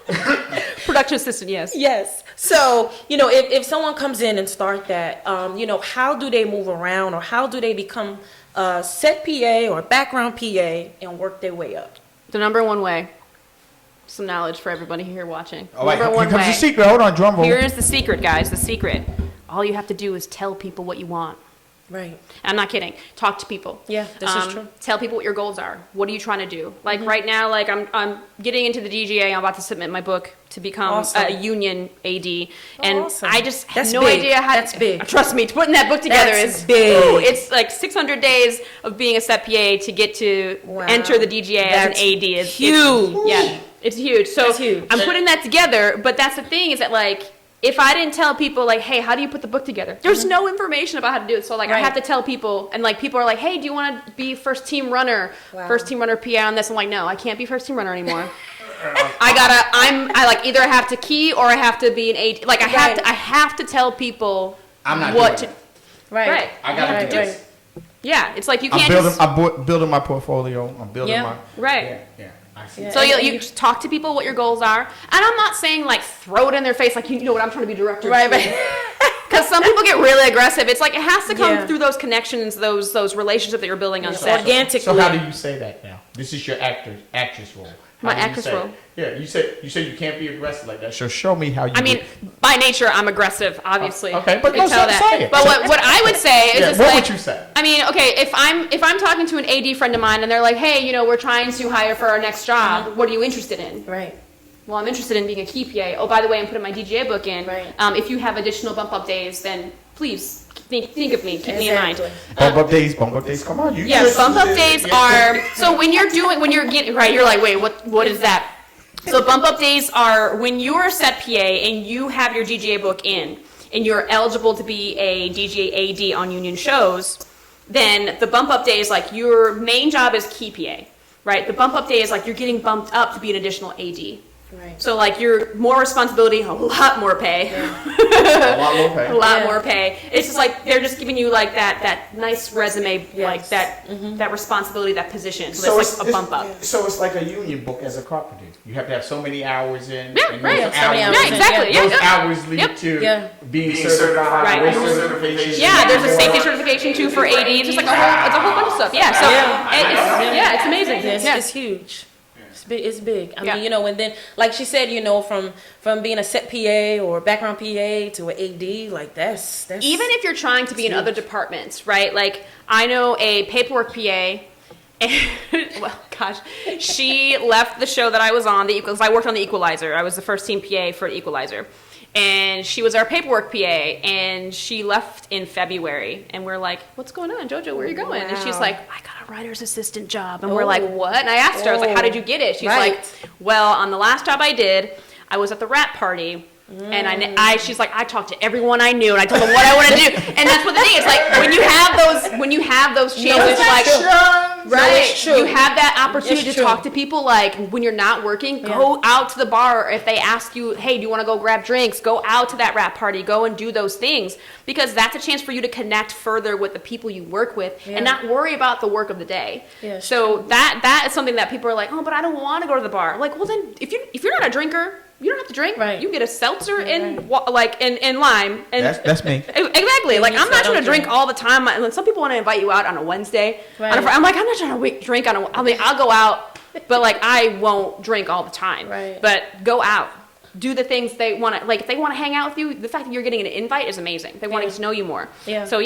right. Production assistant. Yes. Yes. So, you know, if someone comes in and start that, you know, how do they move around or how do they become a set PA or background PA and work their way up? The number one way. Some knowledge for everybody here watching. All right, Number here one comes way. the secret. Hold on, drum roll. Here is the secret, guys. The secret. All you have to do is tell people what you want. Right. I'm not kidding. Talk to people. Yeah, this is true. Tell people what your goals are. What are you trying to do? Like right now, like I'm getting into the DGA. I'm about to submit my book to become Awesome. a union AD, and awesome. I just have That's no big. idea how. That's big. Trust me, putting that book together That's is big. ooh, it's like 600 days of being a set PA to get to Wow. enter the DGA That's as an AD. It's huge. yeah, it's huge. So That's huge. I'm putting that together, but that's the thing is that like. If I didn't tell people like, hey, how do you put the book together? There's no information about how to do it. So like I Right. have to tell people and like people are like, hey, do you want to be first team runner? Wow. First team runner PA on this. I'm like, no, I can't be first team runner anymore. I like either I have to key or I have to be an AD. Like I have to tell people I'm not what doing to Right. Right. I gotta Right, do right. this. Yeah, it's like you I'm can't building. just I'm building my portfolio. I'm building Yeah. my. right. Yeah. I see. Yeah. So you just talk to people what your goals are, and I'm not saying like throw it in their face like you know what I'm trying to be director. Right, too. right. Because some people get really aggressive. It's like it has to come Yeah. through those connections, those relationships that you're building on Yeah. set. Organically. So how do you say that now? This is your actress role. How My do you actress say it? role. Yeah, you said you can't be aggressive like that. So show me how you. I mean, by nature, I'm aggressive, obviously. Okay, but you can no, tell say that. it. But what I would say is Yeah, just what like, would you say? I mean, okay, if I'm talking to an AD friend of mine and they're like, hey, you know, we're trying to hire for our next job. What are you interested in? Right. Well, I'm interested in being a key PA. Oh, by the way, I'm putting my DGA book in. Right. If you have additional bump up days, then please think of me. Keep me in mind. Exactly. Bump up days. Come on, you. Yeah, just- bump up days yeah. are so when you're getting right, you're like, wait, what is that? So bump up days are when you're a set PA and you have your DGA book in and you're eligible to be a DGA AD on union shows, then the bump up day is like your main job is key PA, right? The bump up day is like you're getting bumped up to be an additional AD. Right. So like you're more responsibility, a lot more pay. A lot more pay. A lot more pay. It's just like they're just giving you like that nice resume, like that responsibility, that position. So it's like a bump up. So it's like a union book as a carpenter. You have to have so many hours in. Yeah, and right. those Yeah, hours, exactly. Those Yeah. hours lead to being certified. Right. with certification. Yeah, there's a safety certification too for AD. It's just like it's a whole bunch of stuff. Yeah, so it's amazing. It's huge. It's big. I mean, and then like she said, from being a set PA or background PA to an AD, like that's even if you're trying to be in other departments, right? Like I know a paperwork PA. Well, gosh, she left the show that I was on, because I worked on the Equalizer. I was the first team PA for Equalizer. And she was our paperwork PA, and she left in February. And we're like, what's going on, JoJo? Where are you going? And she's like, I got a writer's assistant job. And we're like, what? And I asked her, I was like, how did you get it? She's like, well, on the last job I did, I was at the rap party. And she's like, I talked to everyone I knew, and I told them what I want to do. And that's what the thing is, like, when you have those chances, like, right, you have that opportunity to talk to people, like, when you're not working, go out to the bar. If they ask you, hey, do you want to go grab drinks? Go out to that rap party, go and do those things, because that's a chance for you to connect further with the people you work with and not worry about the work of the day. So that is something that people are like, oh, but I don't want to go to the bar. Like, well, then if you're not a drinker, you don't have to drink. Right. You can get a seltzer and lime. And that's me. Exactly. Like, I'm not trying to drink all the time. And some people want to invite you out on a Wednesday. Right. I'm like, I'm not trying to drink on I mean, I'll go out, but like I won't drink all the time. Right. But go out. Do the things they want to, like, if they want to hang out with you, the fact that you're getting an invite is amazing. They want to get to know you more. Yeah. So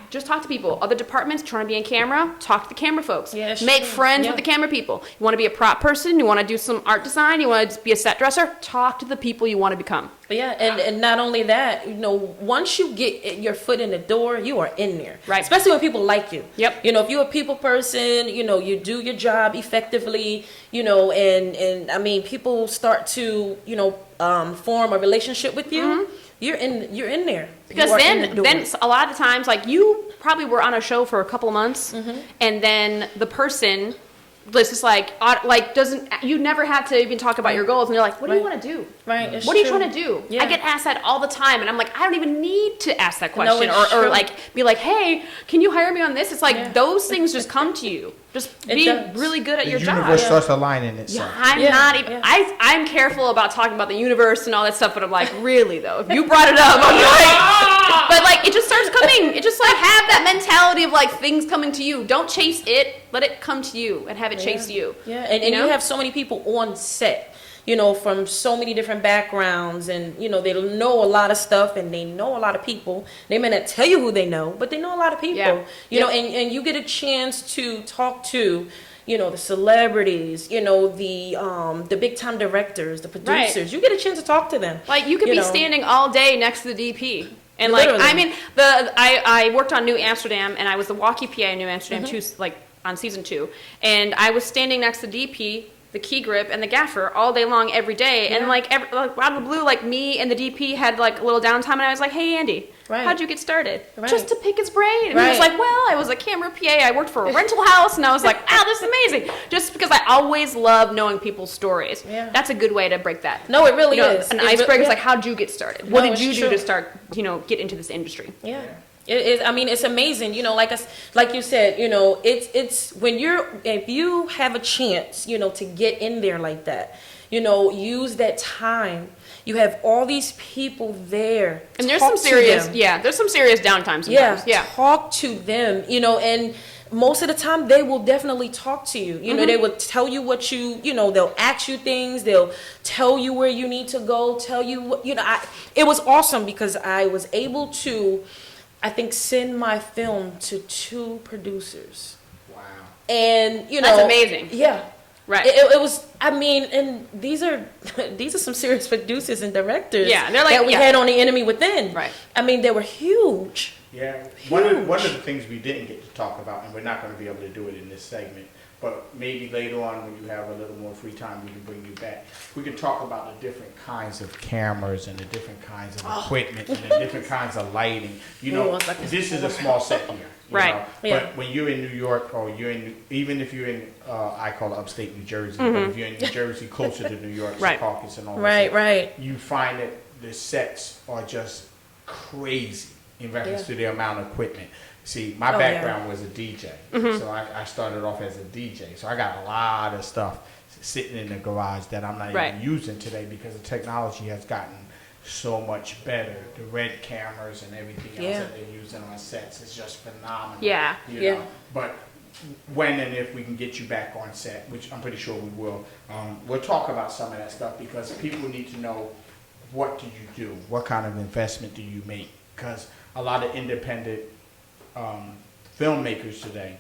just talk to people. Other departments, trying to be in camera, talk to the camera folks. Yeah, make friends with the camera people. You want to be a prop person, you want to do some art design, you want to be a set dresser, talk to the people you want to become. Yeah, and not only that, once you get your foot in the door, you are in there. Right. Especially when people like you. Yep. If you're a people person, you do your job effectively, and I mean, people start to, form a relationship with you. Mm-hmm. You're in there. Because then a lot of the times, like, you probably were on a show for a couple of months, and then the person was just like you never have to even talk about your goals, and they're like, what do you want to do? Right. What are you trying to do? Yeah. I get asked that all the time, and I'm like, I don't even need to ask that question or like be like, hey, can you hire me on this? It's like those things just come to you. Just be really good at your job. The universe starts aligning itself. I'm careful about talking about the universe and all that stuff, but I'm like, really though, if you brought it up, I'm like, but like it just starts coming. It just like have that mentality of like things coming to you. Don't chase it. Let it come to you and have it chase you. Yeah, and you have so many people on set, from so many different backgrounds, and they know a lot of stuff, and they know a lot of people. They may not tell you who they know, but they know a lot of people. And you get a chance to talk to the celebrities, the big time directors, the producers. Right. You get a chance to talk to them. Like you could be standing all day next to the DP. And like, literally. I mean, I worked on New Amsterdam, and I was the walkie PA in New Amsterdam too, like on season 2, and I was standing next to DP, the key grip, and the gaffer all day long every day. And like out of the blue, like me and the DP had like a little downtime, and I was like, hey Andy, how'd you get started? Just to pick his brain. And he was like, well, I was a camera PA, I worked for a rental house, and I was like, wow, this is amazing. Just because I always love knowing people's stories. That's a good way to break that. No, it really is. An icebreaker is like, how'd you get started? What did you do to start, get into this industry? Yeah. It is. I mean, it's amazing. Like you said, it's when if you have a chance, to get in there like that, use that time. You have all these people there, and there's some serious downtime sometimes. Yeah, talk to them. And most of the time they will definitely talk to you. They will tell you what they'll ask you things. They'll tell you where you need to go. Tell you what it was awesome because I was able to, I think, send my film to 2 producers. Wow. And that's amazing. Yeah. Right. It was. I mean, and these are some serious producers and directors. Yeah, they're like that we had on The Enemy Within. Right. I mean, they were huge. Yeah. One of the things we didn't get to talk about, and we're not going to be able to do it in this segment, but maybe later on when you have a little more free time, we can bring you back. We can talk about the different kinds of cameras and the different kinds of equipment and the different kinds of lighting. This is a small set here. But when you're in New York, or even if you're in, I call it upstate New Jersey, but if you're in New Jersey, closer to New York, Right. Secaucus and all that. Right. You find that the sets are just crazy in reference to the amount of equipment. See, my background was a DJ, so I started off as a DJ. So I got a lot of stuff sitting in the garage that I'm not even using today because the technology has gotten so much better. The red cameras and everything else that they're using on sets is just phenomenal. Yeah. You know? But when and if we can get you back on set, which I'm pretty sure we will, we'll talk about some of that stuff because people need to know, what do you do? What kind of investment do you make? Because a lot of independent filmmakers today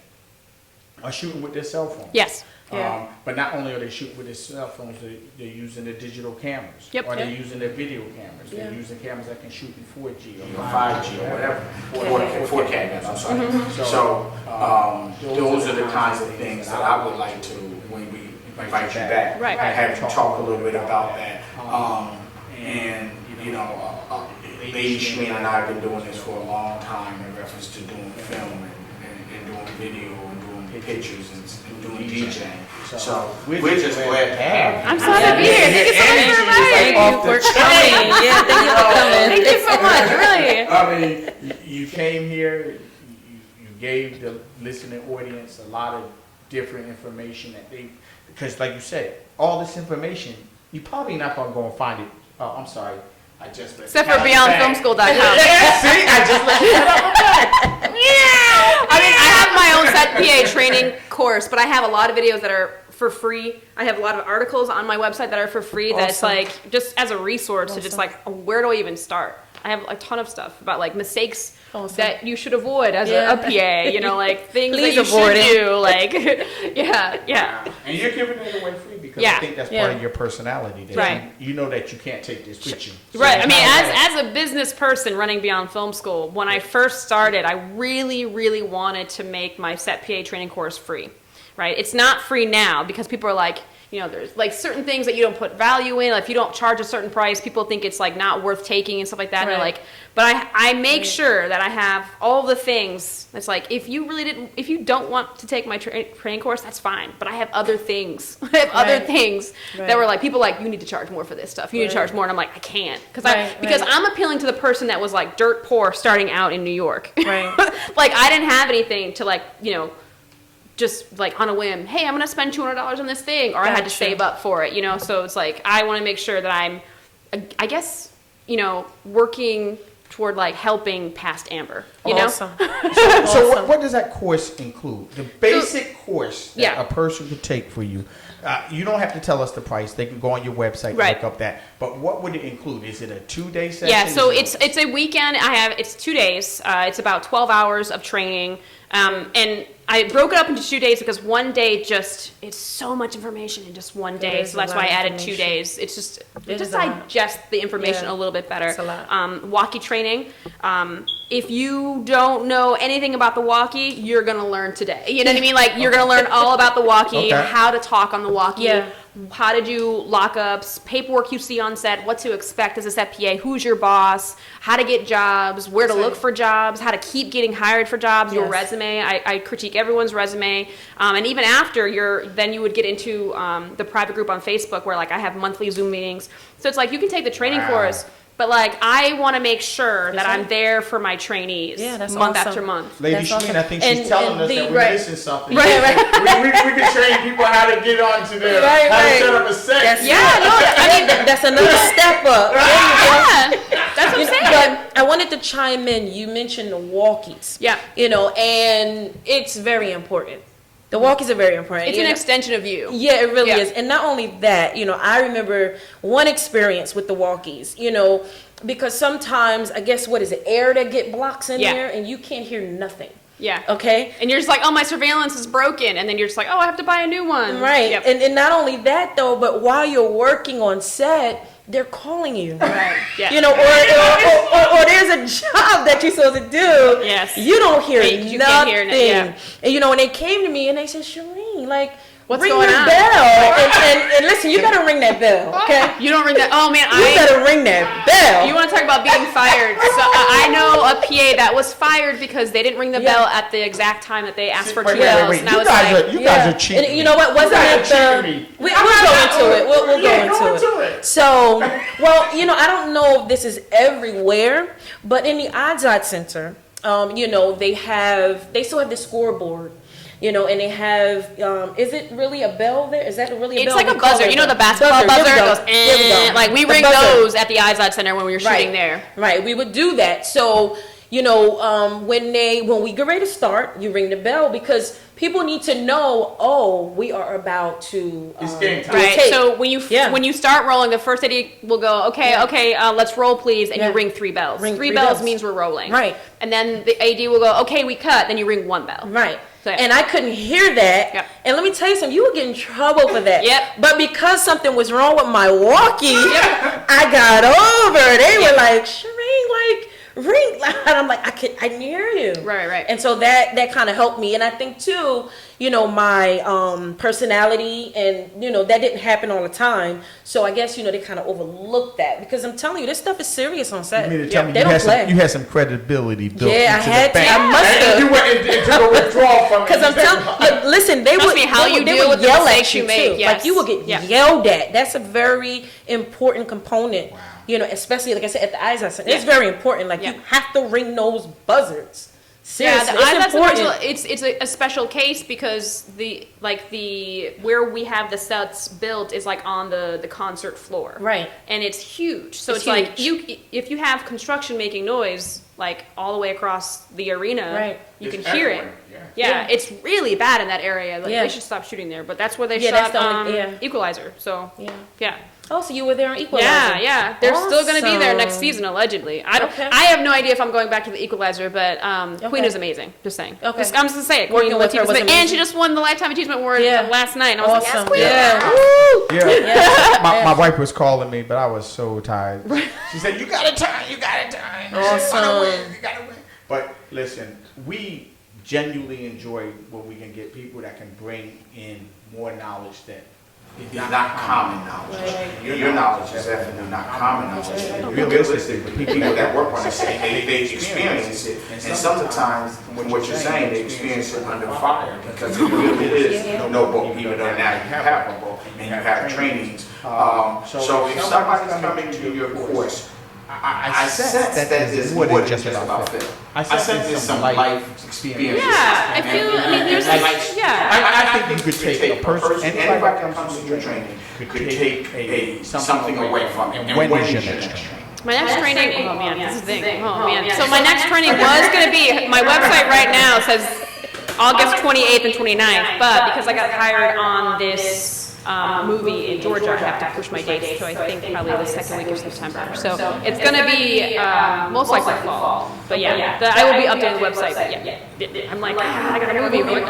are shooting with their cell phones. Yes. But not only are they shooting with their cell phones, they're using the digital cameras. Or they're using their video cameras. They're using cameras that can shoot in 4G or 5G or whatever. 4K cameras, I'm sorry. So, those are the kinds of things that I would like to, when we invite you back, Right. have you talk a little bit about that. And, you know, Lady Shareen and I have been doing this for a long time in reference to doing film and doing video and doing pictures and doing DJing. So we're just glad to have you. I'm so happy to be here. Thank you so much for inviting me. Thank you for coming. Yeah, thank you for coming. Thank you so much, really. I mean, you came here, you gave the listening audience a lot of different information that they, because like you said, all this information, you probably not going to go and find it. Oh, I'm sorry. I just let Except for beyondfilmschool.com. See, I just let you out. I mean, I have my own set PA training course, but I have a lot of videos that are for free. I have a lot of articles on my website that are for free. That's like just as a resource to just like, where do I even start? I have a ton of stuff about like mistakes that you should avoid as a PA, you know, like things that you should do, like, yeah. And you're giving it away free because I think that's part of your personality. That you know that you can't take this with you. So right. I mean, as a business person running Beyond Film School, when I first started, I really, really wanted to make my set PA training course free, right? It's not free now because people are like, you know, there's like certain things that you don't put value in. Like if you don't charge a certain price, people think it's like not worth taking and stuff like that. And they're like, but I make sure that I have all the things. It's like, if you don't want to take my training course, that's fine. But I have other things. I have other things that were like, people like, you need to charge more for this stuff. You need to charge more. And I'm like, I can't. Because I'm appealing to the person that was like dirt poor starting out in New York. Right. Like I didn't have anything to like, you know, just like on a whim, hey, I'm going to spend $200 on this thing, or I had to save up for it, you know? So it's like, I want to make sure that I'm, I guess, you know, working toward like helping past Amber, you know? So what does that course include? The basic course that a person could take for you. You don't have to tell us the price. They can go on your website and look up that. But what would it include? Is it a 2-day session? Yeah, so it's a weekend. It's 2 days. It's about 12 hours of training. And I broke it up into 2 days because one day it's so much information in just one day. So that's why I added 2 days. It's just digest the information a little bit better. It's a lot. Walkie training. If you don't know anything about the walkie, you're going to learn today. You know what I mean? Like you're going to learn all about the walkie, how to talk on the walkie, how to do lockups, paperwork you see on set, what to expect as a set PA, who's your boss, how to get jobs, where to look for jobs, how to keep getting hired for jobs, your resume. I critique everyone's resume. And even after then you would get into the private group on Facebook where like I have monthly Zoom meetings. So it's like you can take the training course, but like I want to make sure that I'm there for my trainees month after month. Lady Shareen, I think she's telling us that we're missing something. We can train people how to get onto their how to set up a set. I mean that's another step up. That's what I'm saying. But I wanted to chime in. You mentioned the walkies. Yeah. You know, and it's very important. The walkies are very important. It's an extension of you. Yeah, it really is. And not only that, you know, I remember one experience with the walkies, you know, because sometimes, I guess, what is it, air that get blocks in there and you can't hear nothing. Yeah. Okay. And you're just like, oh, my surveillance is broken. And then you're just like, oh, I have to buy a new one. Right. Yep. And not only that, though, but while you're working on set, they're calling you. Right. Yeah. You know, or there's a job that you're supposed to do. Yes. You don't hear you nothing. Can't hear it, And, you know, and they came to me and they said, Shareen, like, What's ring going your on? bell. And listen, you better ring that bell, okay? You don't ring that. Oh man, You better ring that bell. You want to talk about being fired? So I know a PA that was fired because they didn't ring the bell at the exact time that they asked for 2 bells. And I was like, you guys are cheating. And you know what? Wasn't it the? We'll go into it. We'll go into it. So, well, you know, I don't know if this is everywhere, but in the Odds Center, you know, they still have the scoreboard. You know, and they have, is it really a bell there? Is that really a bell? It's like a buzzer. You know the basketball buzzer? It goes, eh. Like, we ring those at the Eyes Center when we were shooting there. Right, we would do that. So, you know, when we get ready to start, you ring the bell because people need to know, oh, we are about to it's game time. Right. So when you start rolling, the first AD will go, okay, let's roll, please, and you ring 3 bells. Ring three three bells bells. means we're rolling. Right. And then the AD will go, okay, we cut. Then you ring 1 bell. Right. So, and I couldn't hear that. Yep. And let me tell you something, you would get in trouble for that. Yep. But because something was wrong with my walkie, I got over. They were like, Shereen, ring. And I'm like, I can hear you. Right. And so that kind of helped me. And I think too, you know, my personality and, you know, that didn't happen all the time. So I guess, you know, they kind of overlooked that because I'm telling you, this stuff is serious on set. You mean to tell me they don't play. you had some credibility built into I had the to. bank. I must have. And you went into the withdrawal from it. Because I'm telling you, listen, they would yell at you make, too. yes. Like you would get yelled at. That's a very important component. Wow. You know, especially like I said at the Eyes Center. It's very important. Like you have to ring those buzzards. Seriously, it's important. It's a special case because where we have the sets built is like on the concert floor, right? And it's huge. So it's like if you have construction making noise like all the way across the arena, right? You can hear it. Yeah, it's really bad in that area. Like they should stop shooting there. But that's where they shot Equalizer. So yeah. Oh, so you were there on Equalizer? Yeah. They're still going to be there next season, allegedly. I have no idea if I'm going back to the Equalizer, but Queen is amazing. Just saying. Okay. I'm just going to say it. Queen Latifah's amazing. And she just won the Lifetime Achievement Award last night. And I was like, yes, Queen. Yeah. My wife was calling me, but I was so tired. She said, you got to turn. Awesome. You got to win. But listen, we genuinely enjoy when we can get people that can bring in more knowledge that it's not common knowledge. Right. Your knowledge is definitely not common knowledge. Realistic, the people that work on the set, they experience it. And sometimes, what you're saying, they experience it under fire because it really is no book, even though now you have a book and you have trainings. So if somebody's coming to your course, I sense that there's more than just about film. I sense there's some life experience. Yeah, I think you could take a person, anybody that comes to your training, could take something away from it. And when is your next training? My next training, oh man, this is the thing. Oh man. So my next training was going to be, my website right now says August 28th and 29th, but because I got hired on this movie in Georgia, I have to push my dates to I think probably the second week of September. So it's going to be most likely fall. But I will be updating the website. But I'm like, I got a movie. Like,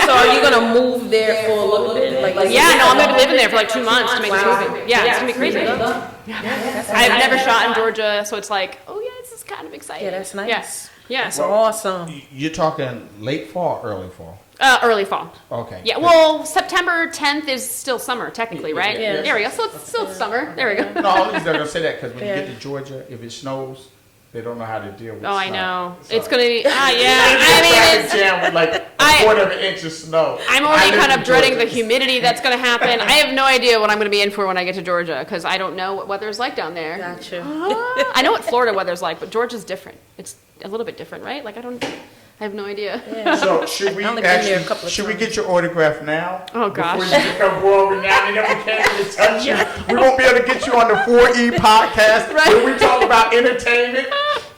so are you going to move there for a little bit? I'm going to be living there for like 2 months to make this movie. Yeah, it's going to be crazy. I've never shot in Georgia, so it's like, this is kind of exciting. Yeah, that's nice. Yeah. That's awesome. You're talking late fall or early fall? Early fall. Okay. Yeah, well, September 10th is still summer, technically, right? Yeah. There we go. So it's still summer. There we go. No, only they're going to say that because when you get to Georgia, if it snows, they don't know how to deal with snow. I know. So. It's going to be, I mean, it's jam with like a quarter of an inch of snow. I'm already kind of dreading the humidity that's going to happen. I have no idea what I'm going to be in for when I get to Georgia because I don't know what weather's like down there. Gotcha. I know what Florida weather's like, but Georgia's different. It's a little bit different, right? Like, I have no idea. Yeah. So should we get your autograph now? Oh gosh. Before you become world renowned and then we can't even touch you. We won't be able to get you on the 4E podcast where we talk about entertainment.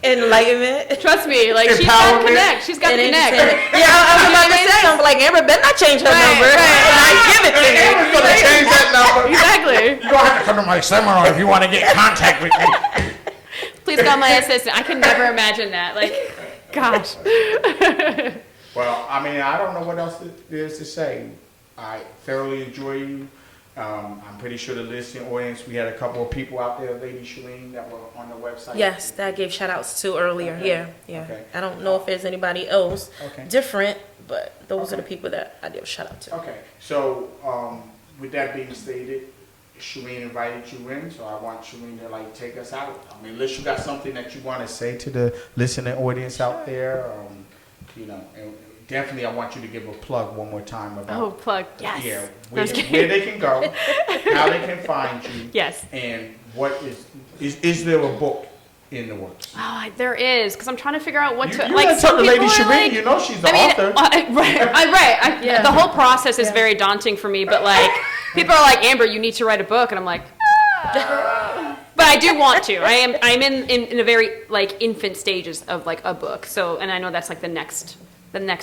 Enlightenment. Trust me, like she's got connect. She's got connect. Yeah, I was about to say, I'm like, Amber better not change her number. And I give it to you. Amber's gonna change that number. Exactly. You're gonna have to come to my seminar if you want to get in contact with me. Please call my assistant. I can never imagine that. Like, gosh. Well, I mean, I don't know what else there is to say. I thoroughly enjoy you. I'm pretty sure the listening audience, we had a couple of people out there, Lady Shareen, that were on the website. Yes, that I gave shout outs to earlier. Okay. Yeah. Okay. I don't know if there's anybody else different, but those are the people that I did a shout out to. Okay, so with that being stated, Shareen invited you in, so I want Shareen to like take us out. I mean, unless you got something that you want to say to the listening audience out there, you know, and definitely I want you to give a plug one more time about plug, yes. Yeah, where they can go, how they can find you, yes, and what is there a book in the works? Oh, there is, because I'm trying to figure out what to you like. Tell the Lady people Shareen, like, you know she's the author. Right. The whole process is very daunting for me, but like people are like, Amber, you need to write a book, and I'm like, but I do want to. I'm in a very like infant stages of like a book. So, and I know that's like the next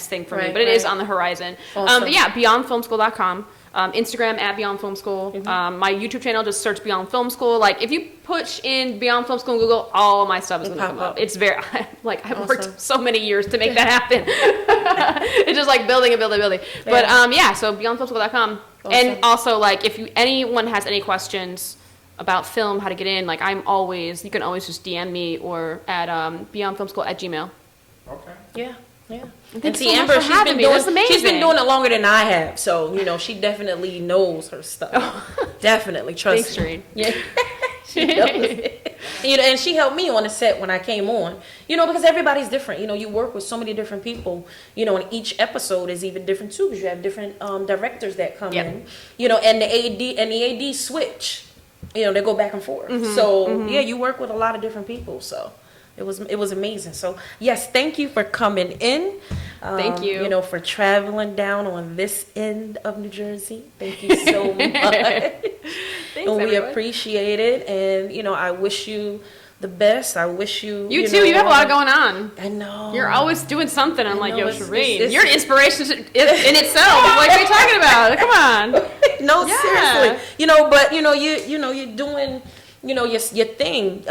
thing for me, but it is on the horizon. Awesome. But yeah, beyondfilmschool.com. Instagram at Beyond Film School. My YouTube channel, just search Beyond Film School. Like if you push in Beyond Film School in Google, all of my stuff is going to come up. It's very like I've worked so many years to make that happen. It's just like building. But so beyondfilmschool.com. Awesome. And also like if anyone has any questions about film, how to get in, like you can always just DM me or at beyondfilmschool@gmail. Okay. Yeah. And see, Amber, she's been doing it longer than I have, so you know she definitely knows her stuff. Definitely, trust me. Yeah, she knows it. And she helped me on the set when I came on. You know, because everybody's different. You know, you work with so many different people. You know, and each episode is even different too, because you have different directors that come in. You know, and the AD switch. You know, they go back and forth. So yeah, you work with a lot of different people. So. It was amazing. So yes, thank you for coming in. Thank you. You know, for traveling down on this end of New Jersey. Thank you so much. Thanks, and we appreciate it. And you know, I wish you the best. I wish you. You too. You have a lot going on. I know. You're always doing something. I'm like, yo, Shareen, you're an inspiration in itself. Like, what are you talking about? Come on. No, seriously. You know, but you're doing, your thing.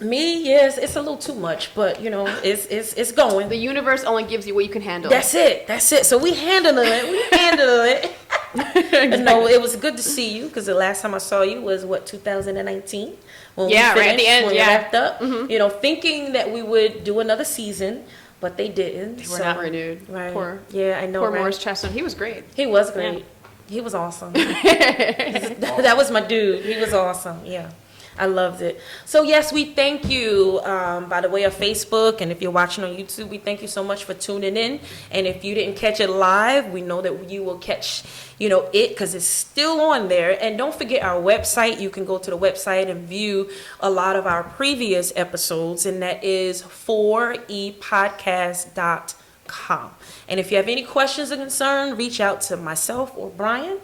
Me, yes, it's a little too much, but you know, it's going. The universe only gives you what you can handle. That's it. So we handle it. Exactly. No, it was good to see you because the last time I saw you was 2019 when we finished, right at the end, when we wrapped up. You know, thinking that we would do another season, but they didn't. They were not renewed. Right. I know. Poor Morris Chestnut. He was great. He was great. Yeah. He was awesome. That was my dude. He was awesome. Yeah. I loved it. So yes, we thank you by the way of Facebook, and if you're watching on YouTube, we thank you so much for tuning in. And if you didn't catch it live, we know that you will catch, it because it's still on there. And don't forget our website. You can go to the website and view a lot of our previous episodes, and that is 4epodcast.com. And if you have any questions or concern, reach out to myself or Brian.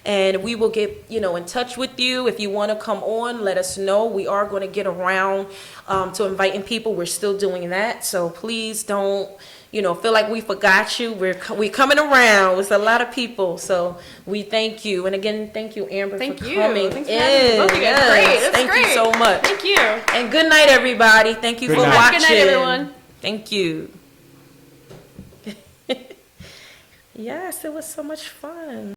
And we will get, in touch with you. If you want to come on, let us know. We are going to get around to inviting people. We're still doing that. So please don't, feel like we forgot you. We're coming around. It's a lot of people. So we thank you. And again, thank you, Amber, for coming in. Yes. Thank you so much. Thank you. And good night, everybody. Thank you for watching. Good night, everyone. Thank you. Yes, it was so much fun.